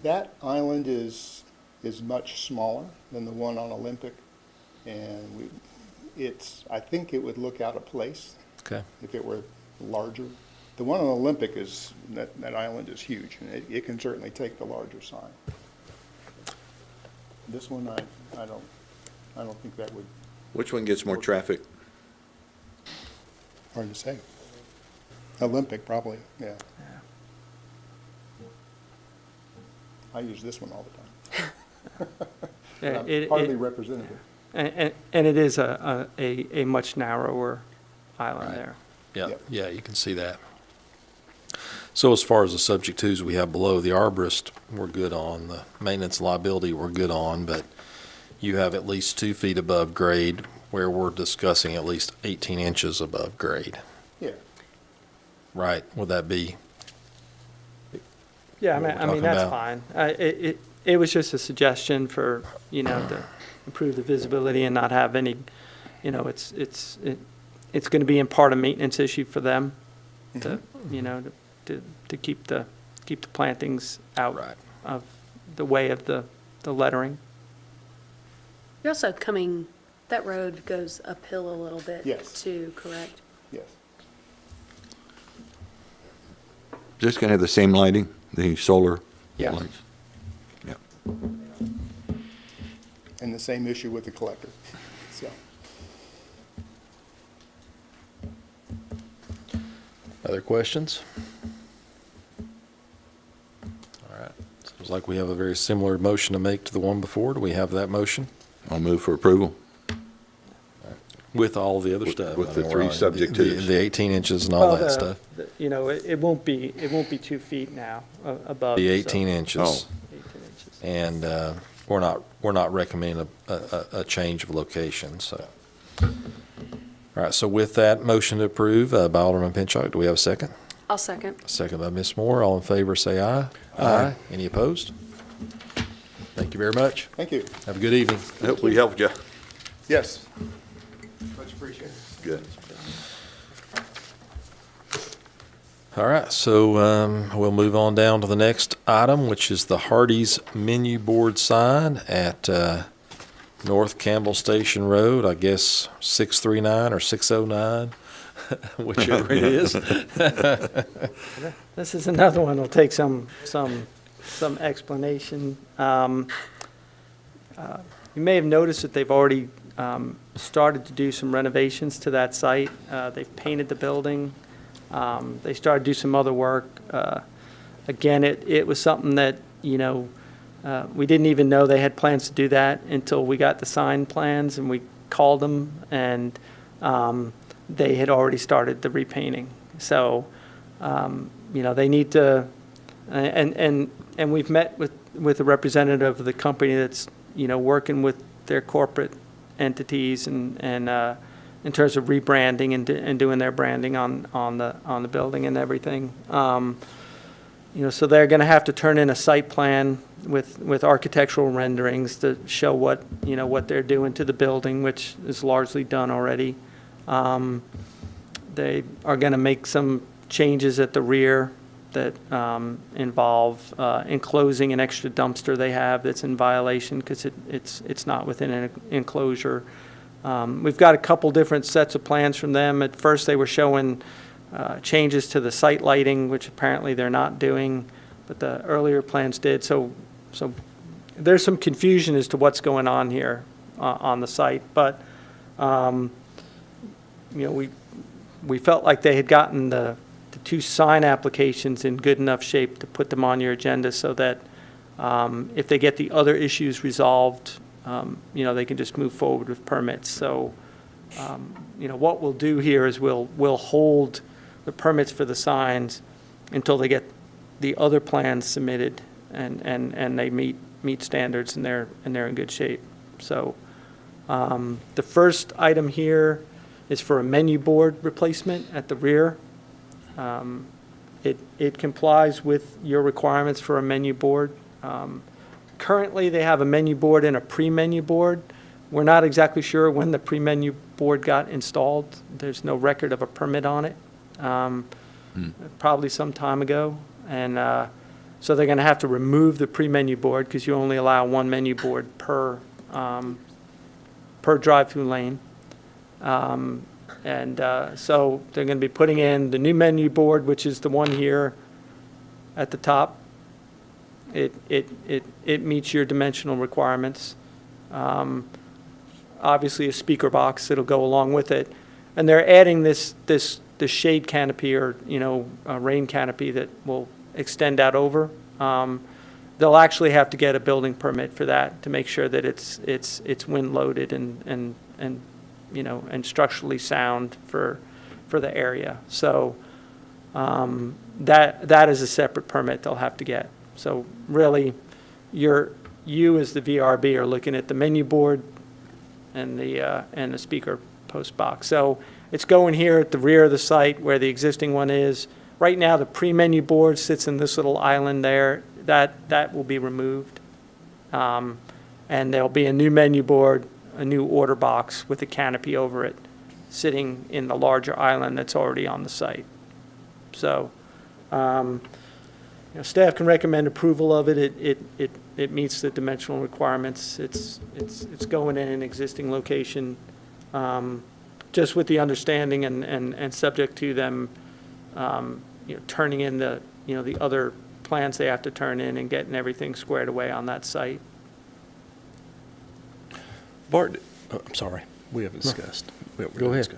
That island is much smaller than the one on Olympic, and I think it would look out of place Okay. if it were larger. The one on Olympic that island is huge, and it can certainly take the larger sign. This one, I don't think that would, Which one gets more traffic? hard to say. Olympic, probably, yeah. I use this one all the time. Yeah, I'm hardly representative. And it is a much narrower island Right. there. Yeah, Yep. yeah, you can see that. So as far as the subject twos we have below, the arborist, we're good on. The maintenance liability, we're good on, but you have at least 2 feet above grade, where we're discussing at least 18 inches above grade. Yeah, Right, would that be? Yeah, What we're I mean, talking that's about. fine. It was just a suggestion for, to improve the visibility and not have any, it's going to be in part a maintenance issue for them to, to keep the plantings out Right. of the way of the lettering. You're also that road goes uphill a little bit Yes. too, correct? yes. Just going to have the same lighting, the solar Yeah. lights? Yeah. And the same issue with the collector, so. Other questions? All right, seems like we have a very similar motion to make to the one before. Do we have that motion? I'll move for approval. With all the other With- stuff. with I the mean, three we're on subject the- twos. The 18 inches and all Well, that stuff. It won't be 2 feet now above. The so 18 inches. Oh. 18 inches. And we're not recommending a change of location, so. All right, so with that motion to approve by Alderman Pinchuk, do we have a second? I'll second. Second by Ms. Moore. All in favor, say aye. Aye. Any opposed? Thank you very much. Thank you. Have a good evening. I hope we helped you. Yes. Much appreciated. Good. All right, so we'll move on down to the next item, which is the Hardee's menu board sign at North Campbell Station Road, I guess 639 or 609, whichever it is. This is another one that'll take some explanation. You may have noticed that they've already started to do some renovations to that site. They've painted the building. They started to do some other work. Again, it was something that, we didn't even know they had plans to do that until we got the sign plans and we called them, and they had already started the repainting. So, they need to, and we've met with a representative of the company that's, working with their corporate entities and in terms of rebranding and doing their branding on the building and everything. So they're going to have to turn in a site plan with architectural renderings to show what they're doing to the building, which is largely done already. They are going to make some changes at the rear that involve enclosing an extra dumpster they have that's in violation because it's not within an enclosure. We've got a couple different sets of plans from them. At first, they were showing changes to the site lighting, which apparently they're not doing, but the earlier plans did. So there's some confusion as to what's going on here on the site. But we felt like they had gotten the 2 sign applications in good enough shape to put them on your agenda so that if they get the other issues resolved, they can just move forward with permits. So, what we'll do here is we'll hold the permits for the signs until they get the other plans submitted and they meet standards, and they're in good shape. So the first item here is for a menu board replacement at the rear. It complies with your requirements for a menu board. Currently, they have a menu board and a pre-menu board. We're not exactly sure when the pre-menu board got installed. There's no record of a permit on it. Probably some time ago. And so they're going to have to remove the pre-menu board because you only allow one menu board per drive-through lane. So they're going to be putting in the new menu board, which is the one here at the top. It meets your dimensional requirements. Obviously, a speaker box that'll go along with it. And they're adding this shade canopy, or, a rain canopy that will extend out over. They'll actually have to get a building permit for that to make sure that it's wind loaded and structurally sound for the area. So that is a separate permit they'll have to get. So really, you as the VRB are looking at the menu board and the speaker post box. So it's going here at the rear of the site where the existing one is. Right now, the pre-menu board sits in this little island there. That will be removed. And there'll be a new menu board, a new order box with a canopy over it, sitting in the larger island that's already on the site. So staff can recommend approval of it. It meets the dimensional requirements. It's going in an existing location, just with the understanding and subject to them, turning in the other plans they have to turn in and getting everything squared away on that site. Bart, I'm sorry, we haven't discussed. Go ahead.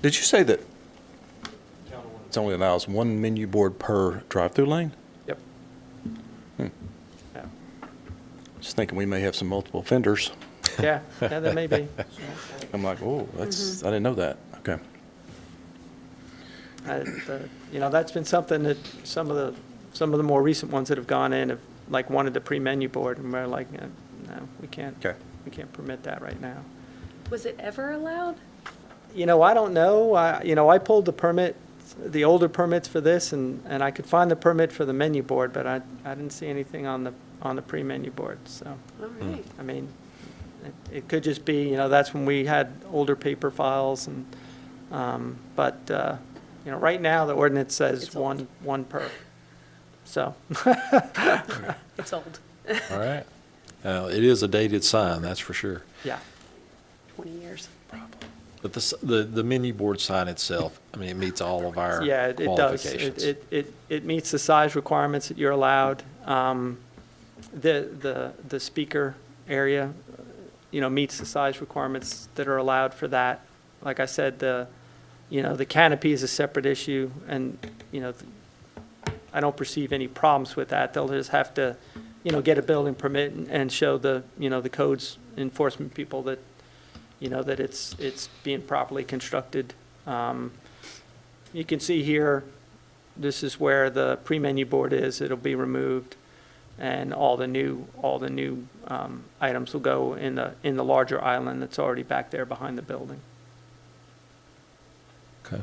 Did you say that it only allows one menu board per drive-through lane? Yep. Hmm. Yeah. Just thinking we may have some multiple offenders. Yeah, there may be. I'm like, oh, I didn't know that. Okay. That's been something that some of the more recent ones that have gone in have wanted the pre-menu board, and we're like, no, we can't. Okay. We can't permit that right now. Was it ever allowed? I don't know. I pulled the permit, the older permits for this, and I could find the permit for the menu board, but I didn't see anything on the pre-menu board. So, All right. I mean, it could just be, that's when we had older paper files, and but right now the ordinance says It's old. one per. So. It's old. All right. It is a dated sign, that's for sure. Yeah. 20 years. But the menu board sign itself, I mean, it meets all of our Yeah, it does. qualifications. It meets the size requirements that you're allowed. The speaker area, meets the size requirements that are allowed for that. Like I said, the canopy is a separate issue, and, I don't perceive any problems with that. They'll just have to, get a building permit and show the codes enforcement people that, that it's being properly constructed. You can see here, this is where the pre-menu board is. It'll be removed, and all the new items will go in the larger island that's already back there behind the building. Okay.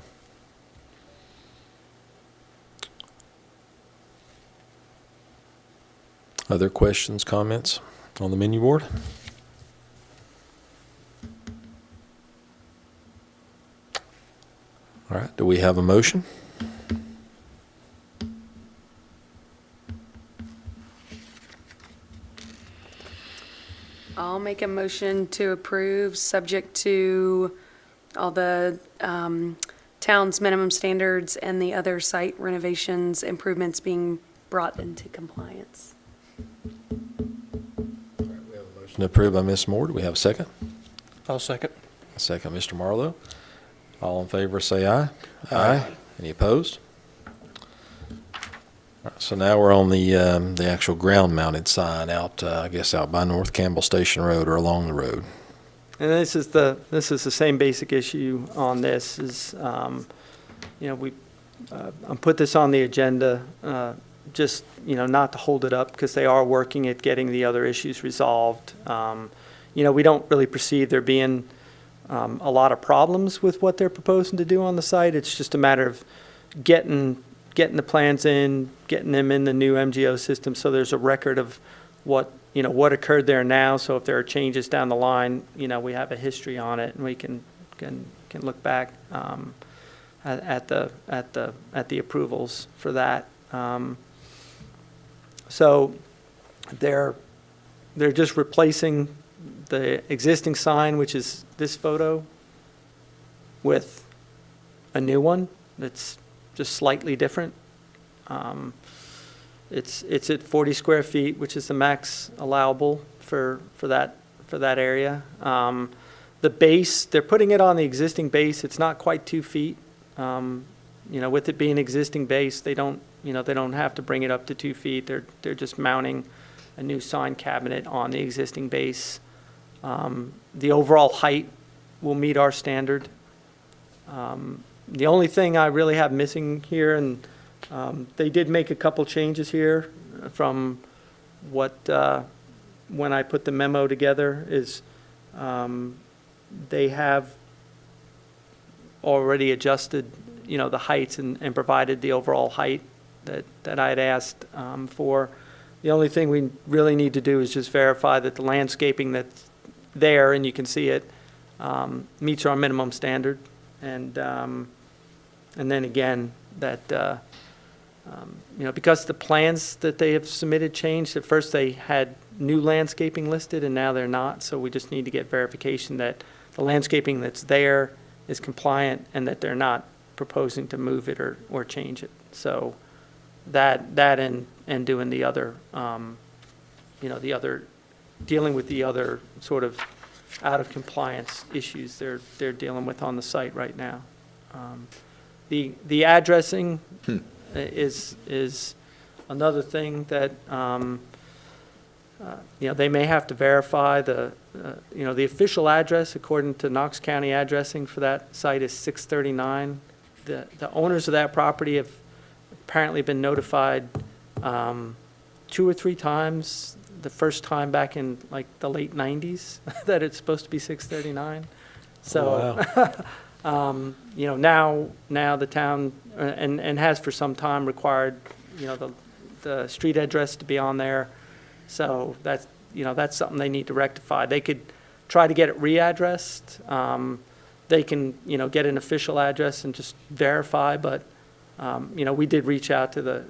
Other questions, comments on the menu board? All right, do we have a motion? I'll make a motion to approve, subject to all the town's minimum standards and the other site renovations, improvements being brought into compliance. Motion approved by Ms. Moore. Do we have a second? I'll second. A second, Mr. Marlowe. All in favor, say aye. Aye. Any opposed? All right, so now we're on the actual ground-mounted sign out, I guess, out by North Campbell Station Road or along the road. And this is the same basic issue on this is, we put this on the agenda just, not to hold it up, because they are working at getting the other issues resolved. We don't really perceive there being a lot of problems with what they're proposing to do on the site. It's just a matter of getting the plans in, getting them in the new MGO system, so there's a record of what occurred there now. So if there are changes down the line, we have a history on it, and we can look back at the approvals for that. So they're just replacing the existing sign, which is this photo, with a new one that's just slightly different. It's at 40 square feet, which is the max allowable for that area. The base, they're putting it on the existing base. It's not quite 2 feet. With it being existing base, they don't have to bring it up to 2 feet. They're just mounting a new sign cabinet on the existing base. The overall height will meet our standard. The only thing I really have missing here, and they did make a couple changes here from what, when I put the memo together, is they have already adjusted, the heights and provided the overall height that I had asked for. The only thing we really need to do is just verify that the landscaping that's there, and you can see it, meets our minimum standard. And then again, that, because the plans that they have submitted changed. At first, they had new landscaping listed, and now they're not. So we just need to get verification that the landscaping that's there is compliant, and that they're not proposing to move it or change it. So that and doing the other, dealing with the other sort of out of compliance issues they're dealing with on the site right now. The addressing is another thing that they may have to verify. The official address according to Knox County addressing for that site is 639. The owners of that property have apparently been notified 2 or 3 times. The first time back in like the late 90s that it's supposed to be 639. So, now the town, and has for some time required, the street address to be on there. So that's something they need to rectify. They could try to get it readdressed. They can, get an official address and just verify, but we did reach out to the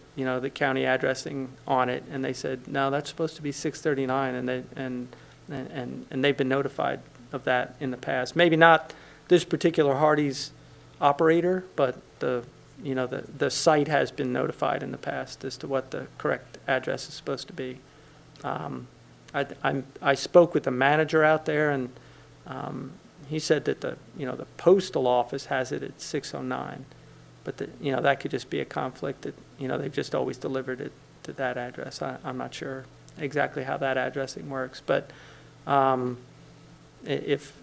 county addressing on it, and they said, no, that's supposed to be 639, and they've been notified of that in the past. Maybe not this particular Hardee's operator, but the site has been notified in the past as to what the correct address is supposed to be. I spoke with the manager out there, and he said that the postal office has it at 609. But that could just be a conflict that, they've just always delivered it to that address. I'm not sure exactly how that addressing works, but if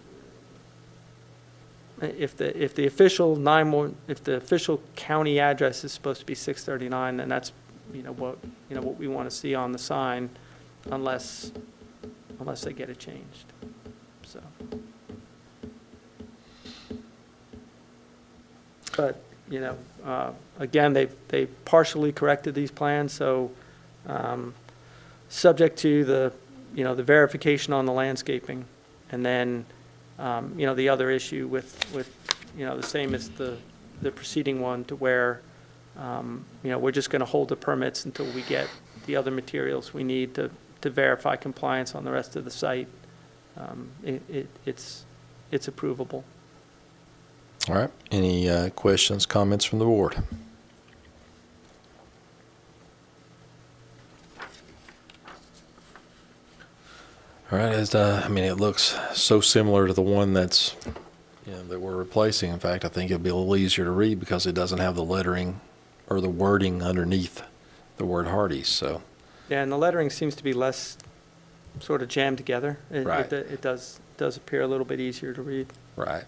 the official county address is supposed to be 639, then that's what we want to see on the sign, unless they get it changed. So, but. Again, they've partially corrected these plans, so subject to the verification on the landscaping, and then the other issue with the same as the preceding one, to where we're just going to hold the permits until we get the other materials we need to verify compliance on the rest of the site. It's approvable. All right. Any questions, comments from the board? All right. It looks so similar to the one that we're replacing. In fact, I think it'll be a little easier to read because it doesn't have the lettering or the wording underneath the word Hardee's. So. Yeah, and the lettering seems to be less sort of jammed together. Right. It does appear a little bit easier to read. Right.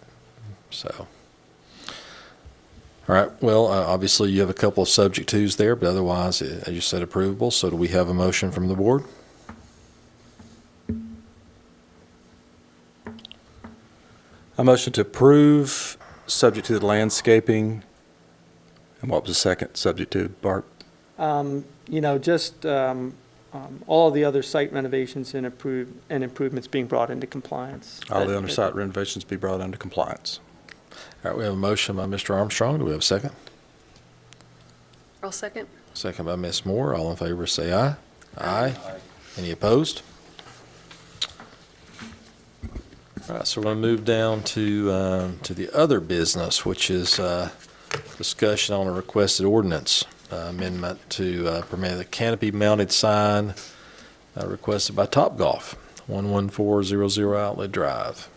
So. All right, well, obviously you have a couple of subject twos there, but otherwise, as you said, approvable. So do we have a motion from the board? A motion to approve, subject to the landscaping. And what was the second subject to, Bart? Just all of the other site renovations and improvements being brought into compliance. All the underside renovations be brought under compliance. All right, we have a motion by Mr. Armstrong. Do we have a second? I'll second. Second by Ms. Moore. All in favor, say aye. Aye. Any opposed? All right, so we're going to move down to the other business, which is discussion on a requested ordinance amendment to permit a canopy-mounted sign requested by Topgolf, 11400 Outlet Drive.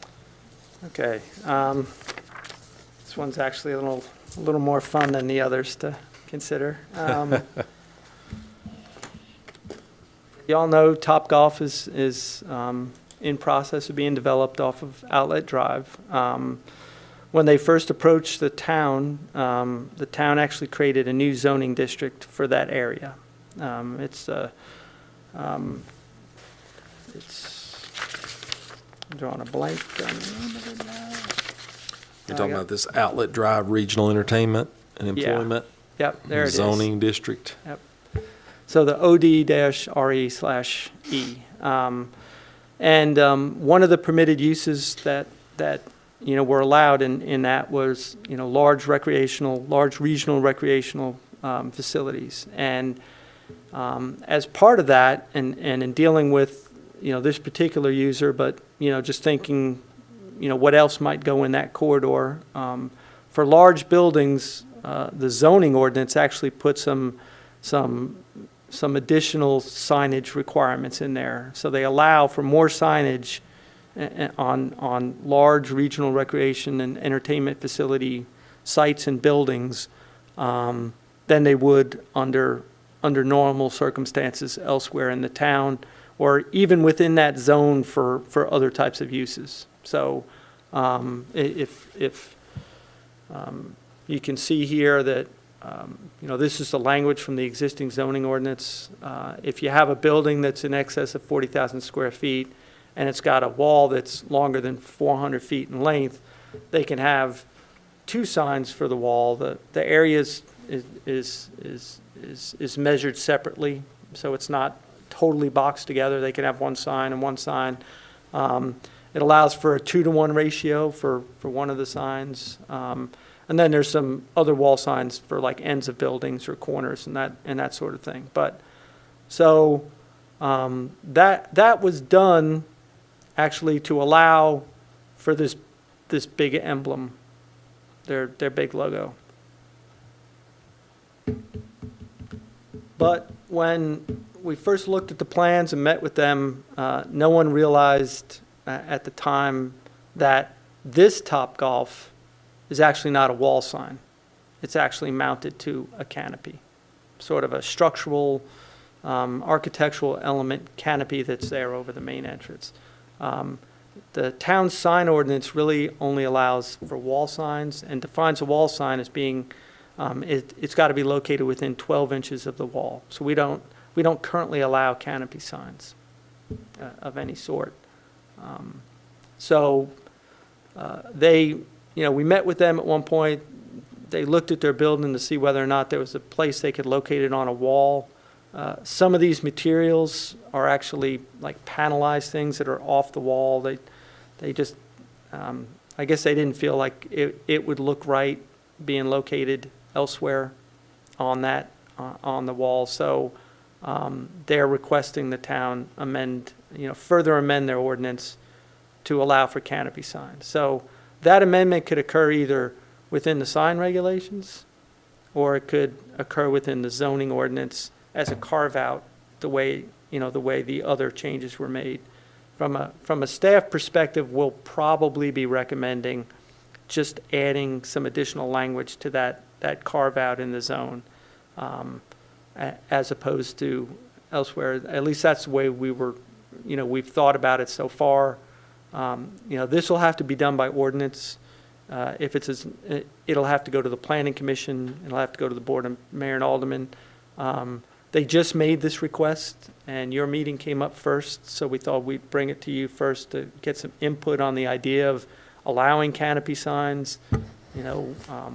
Okay. This one's actually a little more fun than the others to consider. Y'all know Topgolf is in process of being developed off of Outlet Drive. When they first approached the town actually created a new zoning district for that area. It's I'm drawing a blank on the name of it now. You're talking about this Outlet Drive Regional Entertainment and Employment Yep, there it is. Zoning District. Yep. So the OD-RE/E. One of the permitted uses that were allowed in that was, large regional recreational facilities. And as part of that, and in dealing with, this particular user, but, just thinking, what else might go in that corridor. For large buildings, the zoning ordinance actually put some additional signage requirements in there. So they allow for more signage on large regional recreation and entertainment facility sites and buildings than they would under normal circumstances elsewhere in the town, or even within that zone for other types of uses. So if you can see here that this is the language from the existing zoning ordinance. If you have a building that's in excess of 40,000 square feet and it's got a wall that's longer than 400 feet in length, they can have two signs for the wall. The area is measured separately, so it's not totally boxed together. They can have one sign and one sign. It allows for a 2-to-1 ratio for one of the signs. And then there's some other wall signs for like ends of buildings or corners and that sort of thing. But so that was done actually to allow for this big emblem, their big logo. But when we first looked at the plans and met with them, no one realized at the time that this Topgolf is actually not a wall sign. It's actually mounted to a canopy, sort of a structural, architectural element canopy that's there over the main entrance. The town sign ordinance really only allows for wall signs and defines a wall sign as being, it's got to be located within 12 inches of the wall. So we don't currently allow canopy signs of any sort. We met with them at one point. They looked at their building to see whether or not there was a place they could locate it on a wall. Some of these materials are actually like panelized things that are off the wall. They just, I guess they didn't feel like it would look right being located elsewhere on the wall. So they're requesting the town further amend their ordinance to allow for canopy signs. So that amendment could occur either within the sign regulations or it could occur within the zoning ordinance as a carve-out, the way the other changes were made. From a staff perspective, we'll probably be recommending just adding some additional language to that carve-out in the zone as opposed to elsewhere. At least that's the way we've thought about it so far. This will have to be done by ordinance, If it's, it'll have to go to the planning commission, it'll have to go to the board of mayor and aldermen. They just made this request, and your meeting came up first, so we thought we'd bring it to you first to get some input on the idea of allowing canopy signs,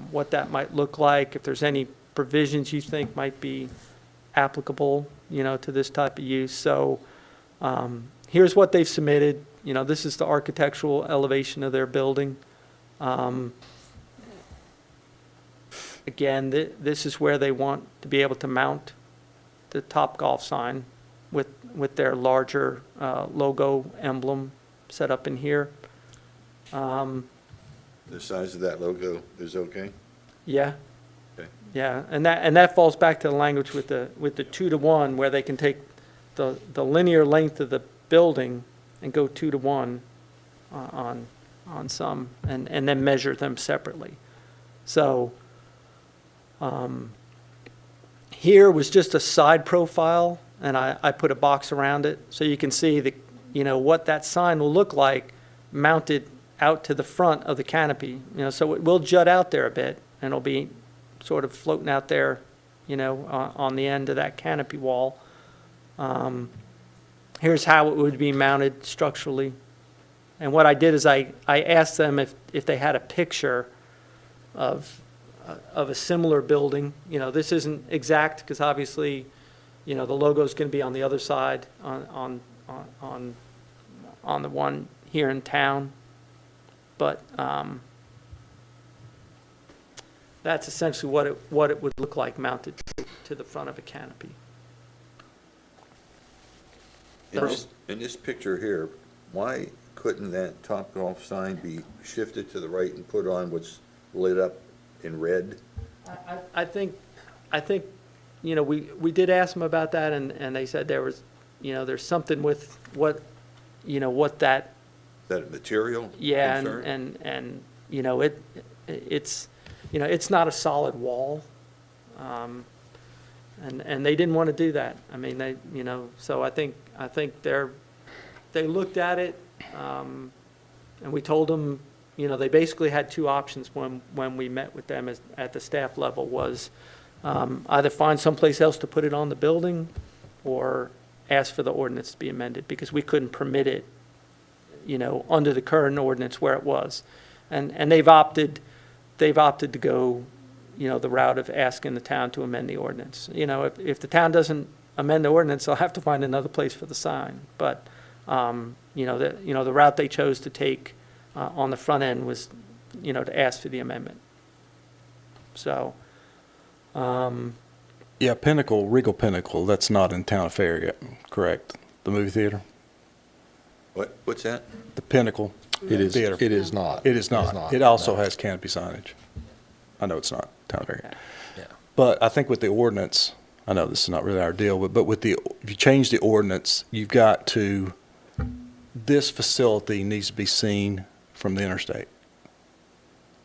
what that might look like, if there's any provisions you think might be applicable, to this type of use. So here's what they've submitted. This is the architectural elevation of their building. Again, this is where they want to be able to mount the Topgolf sign with their larger logo emblem set up in here. The size of that logo is okay? Yeah. Okay. Yeah, and that falls back to the language with the 2-to-1, where they can take the linear length of the building and go 2-to-1 on some, and then measure them separately. So here was just a side profile, and I put a box around it, so you can see what that sign will look like mounted out to the front of the canopy. So it will jut out there a bit, and it'll be sort of floating out there, on the end of that canopy wall. Here's how it would be mounted structurally. And what I did is I asked them if they had a picture of a similar building. This isn't exact, because obviously, the logo's going to be on the other side, on the one here in town. But that's essentially what it would look like mounted to the front of a canopy. In this picture here, why couldn't that Topgolf sign be shifted to the right and put on what's lit up in red? I think, we did ask them about that, and they said there was, there's something with what that. That material? Yeah, concern? and it's not a solid wall. And they didn't want to do that. I mean, so I think they looked at it, and we told them, they basically had two options when we met with them at the staff level, was either find someplace else to put it on the building or ask for the ordinance to be amended, because we couldn't permit it, under the current ordinance where it was. And they've opted to go, the route of asking the town to amend the ordinance. If the town doesn't amend the ordinance, they'll have to find another place for the sign. But, the route they chose to take on the front end was, to ask for the amendment. So, Yeah, Regal Pinnacle, that's not in town of Farragut, correct? The movie theater? What's that? The Pinnacle It is, Theater. it is not. It is not. It also has canopy signage. I know it's not town of Farragut. Yeah. But I think with the ordinance, I know this is not really our deal, but if you change the ordinance, you've got to, this facility needs to be seen from the interstate,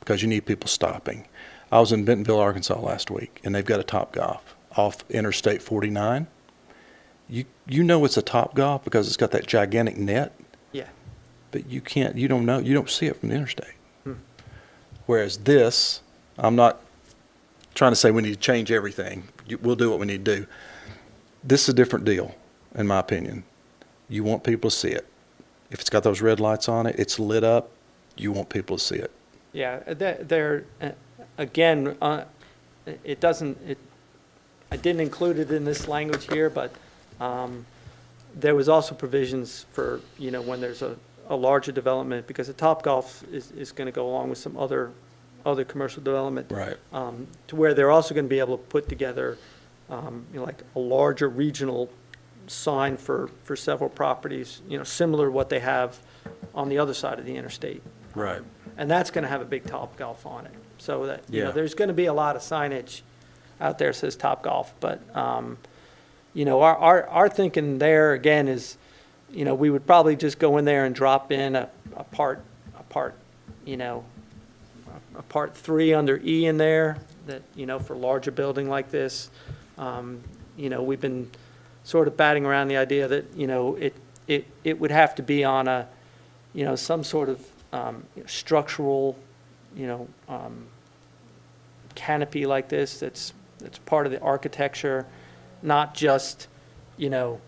because you need people stopping. I was in Bentonville, Arkansas last week, and they've got a Topgolf off Interstate 49. You know it's a Topgolf because it's got that gigantic net, yeah. but you don't see it from the interstate. Whereas this, I'm not trying to say we need to change everything. We'll do what we need to do. This is a different deal, in my opinion. You want people to see it. If it's got those red lights on it, it's lit up, you want people to see it. Yeah, again, it doesn't, I didn't include it in this language here, but there was also provisions for, when there's a larger development, because the Topgolf is going to go along with some other commercial development. Right. To where they're also going to be able to put together, like a larger regional sign for several properties, similar to what they have on the other side of the interstate. Right. And that's going to have a big Topgolf on it. So that, Yeah. there's going to be a lot of signage out there that says Topgolf. But, our thinking there, again, is, we would probably just go in there and drop in a part 3 under E in there, that, for a larger building like this. We've been sort of batting around the idea that, it would have to be on a, some sort of structural, canopy like this that's part of the architecture, not just, a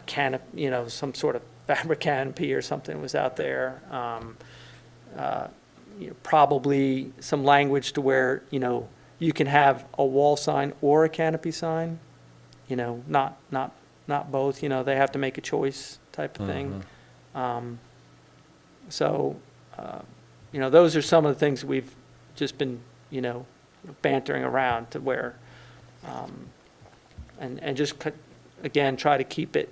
canopy, some sort of fabric canopy or something was out there. Probably some language to where, you can have a wall sign or a canopy sign, not both, they have to make a choice type of thing. Those are some of the things that we've just been, bantering around to where, and just, again, try to keep it,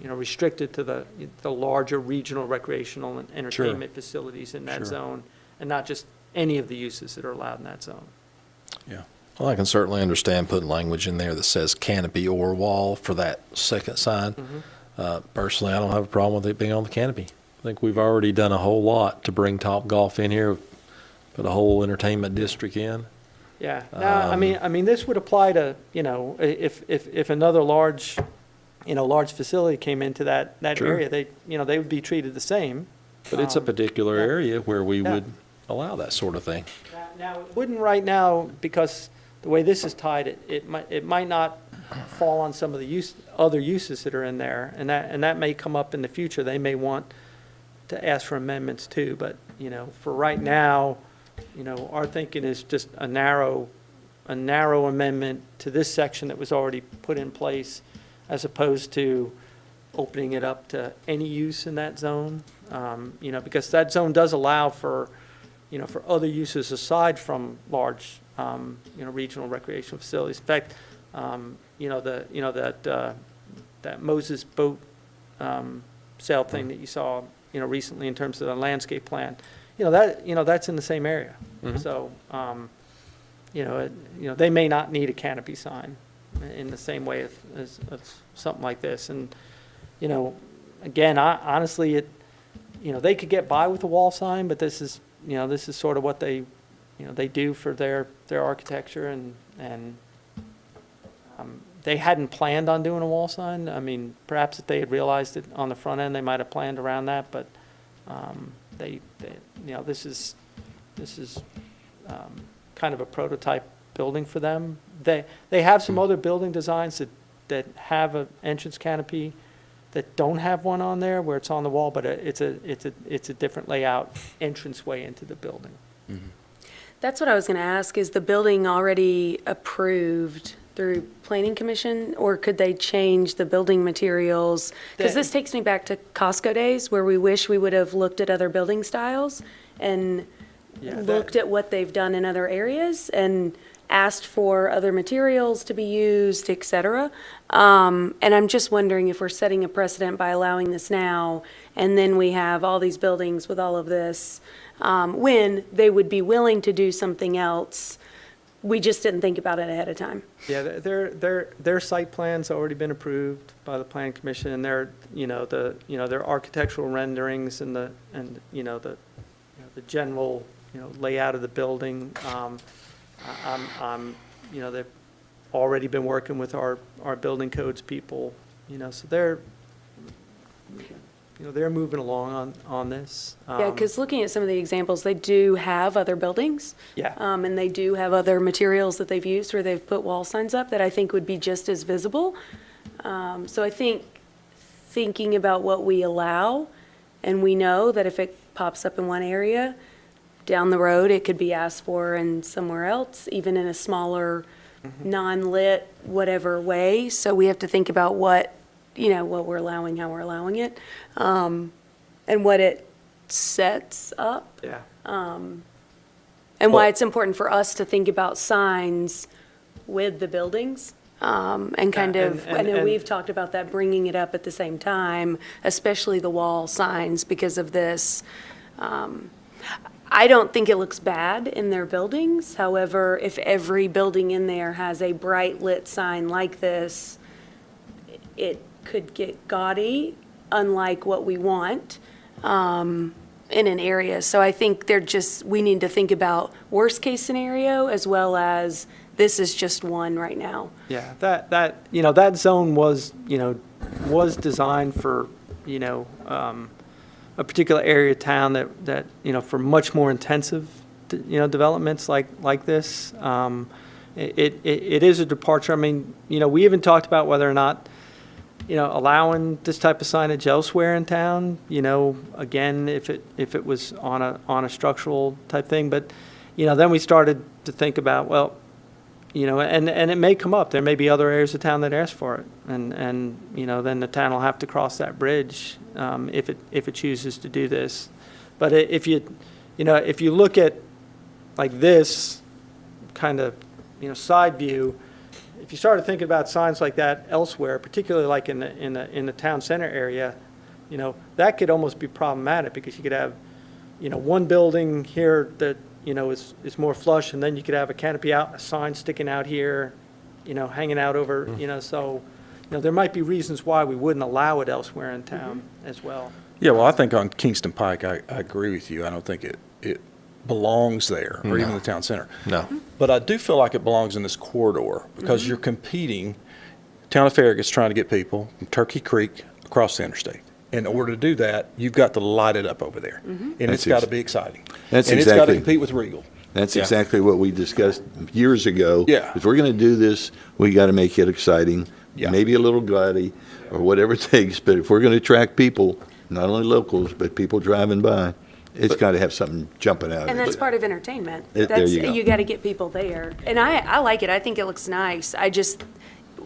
restricted to the larger regional recreational and entertainment facilities in that Sure. zone, and not just any of the uses that are allowed in that zone. Yeah. Well, I can certainly understand putting language in there that says canopy or wall for that second sign. Personally, I don't have a problem with it being on the canopy. I think we've already done a whole lot to bring Topgolf in here, put a whole entertainment district in. Yeah, now, I mean, this would apply to, if another large facility came into that Sure. area, they would be treated the same. But it's a particular yeah. area where we Yeah. would allow that sort of thing. Now, it wouldn't right now, because the way this is tied, it might not fall on some of the other uses that are in there, and that may come up in the future. They may want to ask for amendments too, but, for right now, our thinking is just a narrow amendment to this section that was already put in place, as opposed to opening it up to any use in that zone, because that zone does allow for other uses aside from large, regional recreational facilities. In fact, that Moses boat sail thing that you saw, recently in terms of the landscape plan, that's in the same area. So, they may not need a canopy sign in the same way as something like this. And, again, honestly, they could get by with a wall sign, but this is sort of what they do for their architecture, and they hadn't planned on doing a wall sign. I mean, perhaps if they had realized it on the front end, they might have planned around that, but this is kind of a prototype building for them. They have some other building designs that have an entrance canopy that don't have one on there where it's on the wall, but it's a different layout entranceway into the building. That's what I was going to ask. Is the building already approved through Planning Commission, or could they change the building materials? Because this takes me back to Costco days, where we wish we would have looked at other building styles and looked at what they've done in other areas and asked for other materials to be used, et cetera. And I'm just wondering if we're setting a precedent by allowing this now, and then we have all these buildings with all of this, when they would be willing to do something else. We just didn't think about it ahead of time. Yeah, their site plan's already been approved by the Planning Commission, and their architectural renderings and the general, layout of the building. They've already been working with our building codes people, so they're moving along on this. Yeah, because looking at some of the examples, they do have other buildings. Yeah. And they do have other materials that they've used where they've put wall signs up that I think would be just as visible. So I think thinking about what we allow, and we know that if it pops up in one area, down the road, it could be asked for in somewhere else, even in a smaller, non-lit, whatever way. So we have to think about what we're allowing, how we're allowing it, and what it sets up. Yeah. And why it's important for us to think about signs with the buildings. And kind Yeah, of, I know and- we've talked about that, bringing it up at the same time, especially the wall signs because of this. I don't think it looks bad in their buildings. However, if every building in there has a bright lit sign like this, it could get gaudy, unlike what we want in an area. So I think we need to think about worst case scenario as well as this is just one right now. Yeah, that zone was designed for, a particular area of town that, for much more intensive, developments like this, it is a departure. I mean, we even talked about whether or not, allowing this type of signage elsewhere in town, again, if it was on a structural type thing. But, then we started to think about, well, and it may come up. There may be other areas of town that ask for it. And then the town will have to cross that bridge if it chooses to do this. But if you look at like this kind of, side view, if you started thinking about signs like that elsewhere, particularly like in the town center area, that could almost be problematic because you could have, one building here that, is more flush, and then you could have a canopy out, a sign sticking out here, hanging out over, so, there might be reasons why we wouldn't allow it elsewhere in town as well. Yeah, well, I think on Kingston Pike, I agree with you. I don't think it belongs there, or even the town center. No. But I do feel like it belongs in this corridor, because you're competing, Town of Farragut's trying to get people from Turkey Creek across the interstate. In order to do that, you've got to light it up over there. And it's got to be exciting. That's And it's got to exactly- compete with Regal. That's Yeah. exactly what we discussed years ago. Yeah. If we're going to do this, we got to make it exciting, Yeah. maybe a little gaudy, or whatever it takes. But if we're going to attract people, not only locals, but people driving by, it's got to have something jumping out. And at that's it. part of entertainment. There you go. You got to get people there. And I like it. I think it looks nice.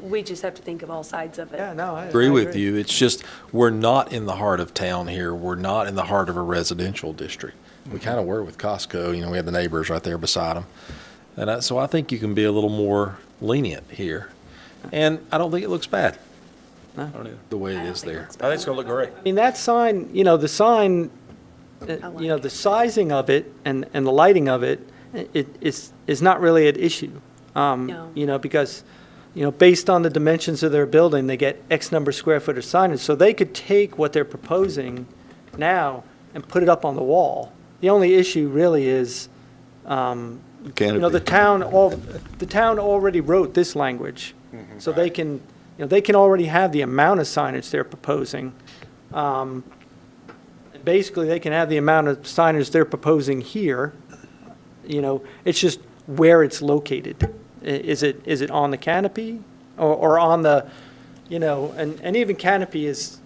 We just have to think of all sides of it. Yeah, no, I Agree with you. It's just, we're not in the heart of town here. We're not in the heart of a residential district. We kind of were with Costco, we had the neighbors right there beside them. And so I think you can be a little more lenient here. And I don't think it looks bad. No. The way I it don't is think there. it's I think it's going to look great. I mean, that sign, the sign, like the sizing of it and the lighting of it, is not really at issue. No. Because, based on the dimensions of their building, they get X number of square foot of signage. So they could take what they're proposing now and put it up on the wall. The only issue really is, Canopy. the town already wrote this language. So they can, they can already have the amount of signage they're proposing. Basically, they can have the amount of signage they're proposing here. It's just where it's located. Is it on the canopy or on the, and even canopy is,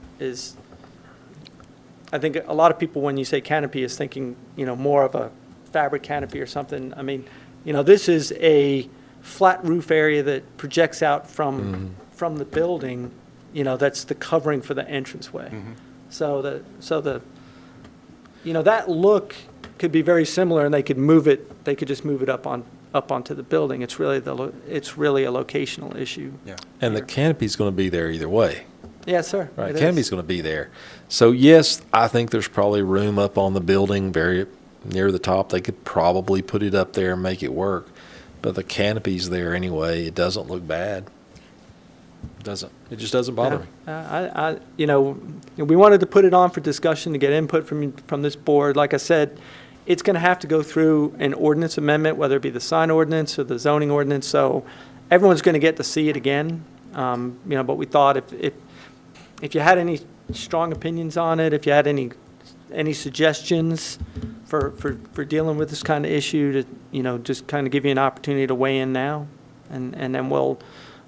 I think a lot of people, when you say canopy, is thinking, more of a fabric canopy or something. I mean, this is a flat roof area that projects out from the building, that's the covering for the entranceway. So that look could be very similar, and they could just move it up onto the building. It's really a locational issue. Yeah. And the canopy's going to be there either way. Yes, sir. Right, It is. canopy's going to be there. So yes, I think there's probably room up on the building very near the top. They could probably put it up there and make it work. But the canopy's there anyway. It doesn't look bad. It just doesn't bother me. We wanted to put it on for discussion to get input from this board. Like I said, it's going to have to go through an ordinance amendment, whether it be the sign ordinance or the zoning ordinance. So everyone's going to get to see it again. But we thought if you had any strong opinions on it, if you had any suggestions for dealing with this kind of issue, to just kind of give you an opportunity to weigh in now, and then we'll.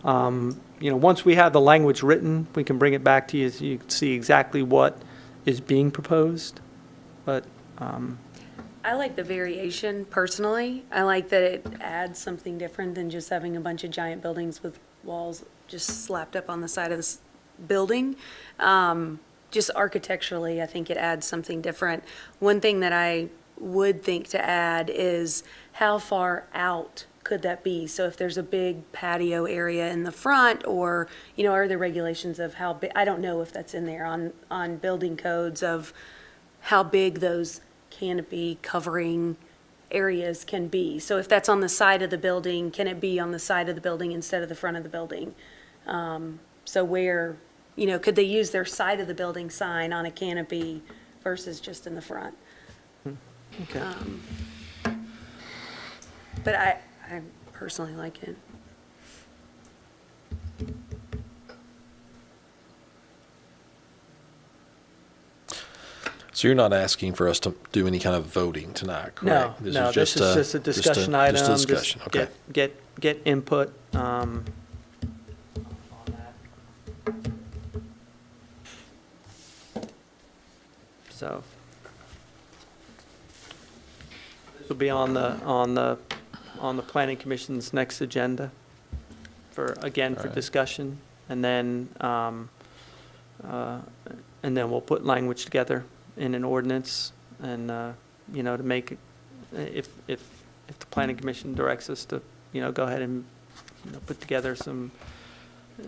Once we have the language written, we can bring it back to you so you can see exactly what is being proposed. But, I like the variation personally. I like that it adds something different than just having a bunch of giant buildings with walls just slapped up on the side of this building. Just architecturally, I think it adds something different. One thing that I would think to add is how far out could that be? So if there's a big patio area in the front, or, are there regulations of how big, I don't know if that's in there on building codes of how big those canopy covering areas can be. So if that's on the side of the building, can it be on the side of the building instead of the front of the building? So where, could they use their side of the building sign on a canopy versus just in the front? okay. But I personally like it. Is So you're not asking for us to do any kind of voting tonight, No, correct? no, this is just a discussion item. Just a discussion, okay. Get input, on that. So. This will be on the planning commission's next agenda for Alright. discussion. And then we'll put language together in an ordinance and, to make, if the planning commission directs us to, go ahead and, put together some,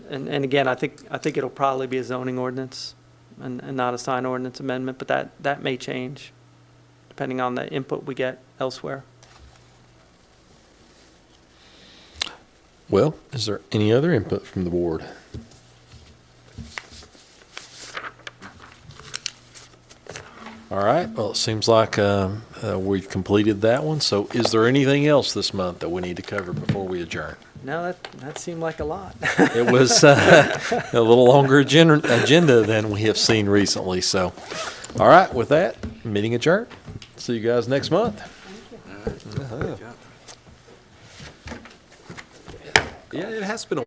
and again, I think it'll probably be a zoning ordinance and not a sign ordinance amendment, but that may change depending on the input we get elsewhere. Well, is there any other input from the board? All right, well, it seems like we've completed that one. So is there anything else this month that we need to cover before we adjourn? No, that seemed like a lot. It was a little longer agenda than we have seen recently. So, all right, with that, meeting adjourned. See you guys next month. Yeah, it has been a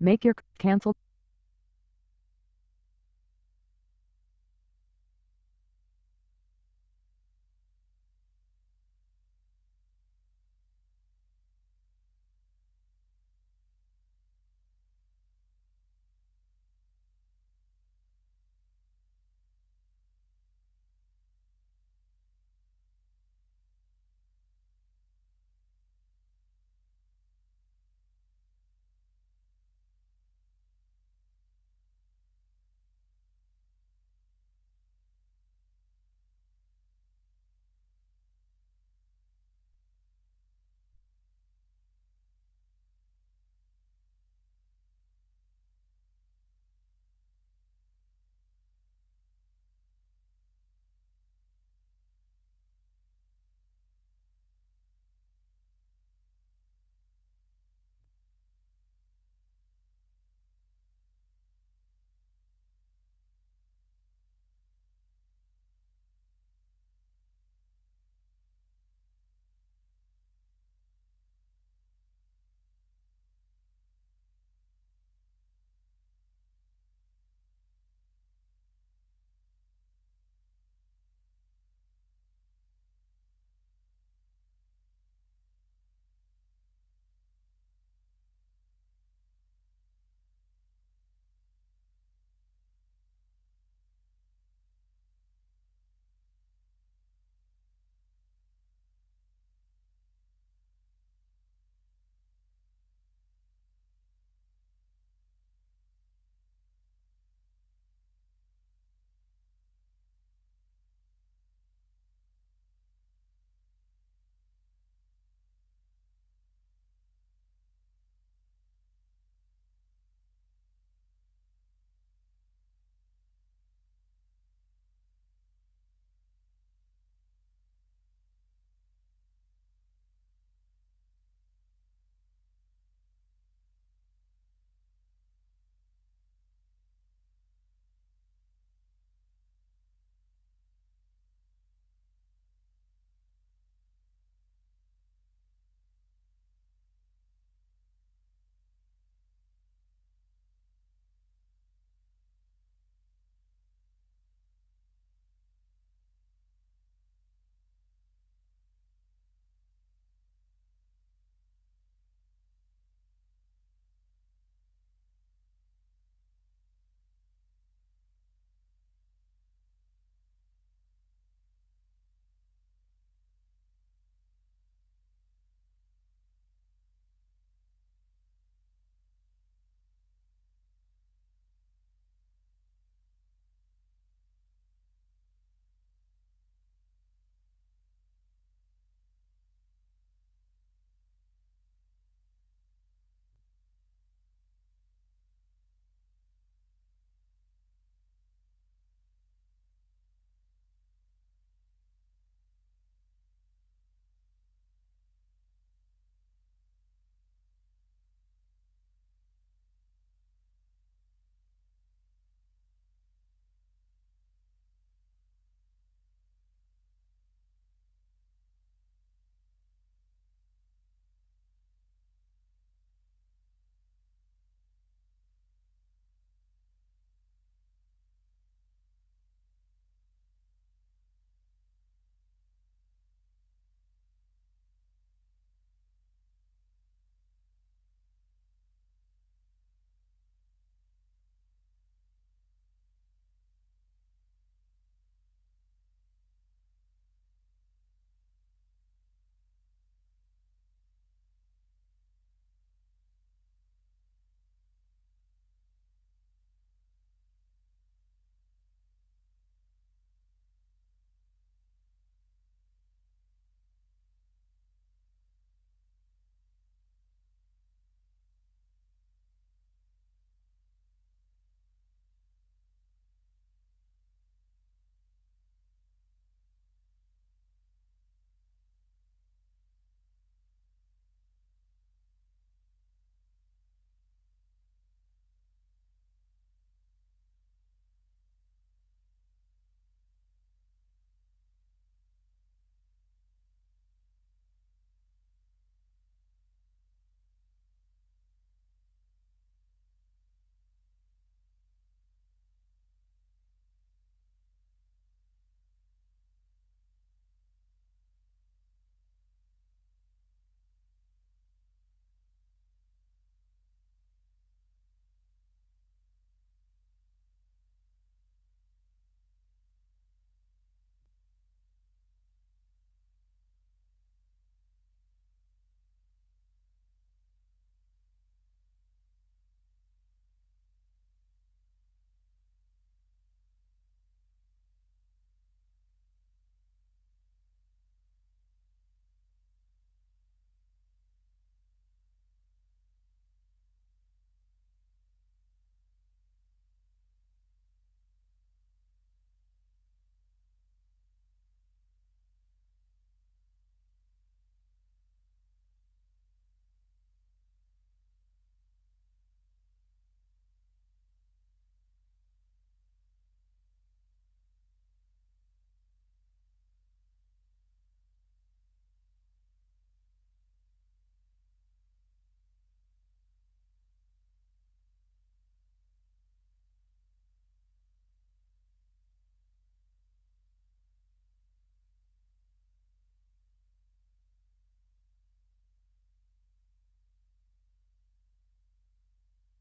Make your cancel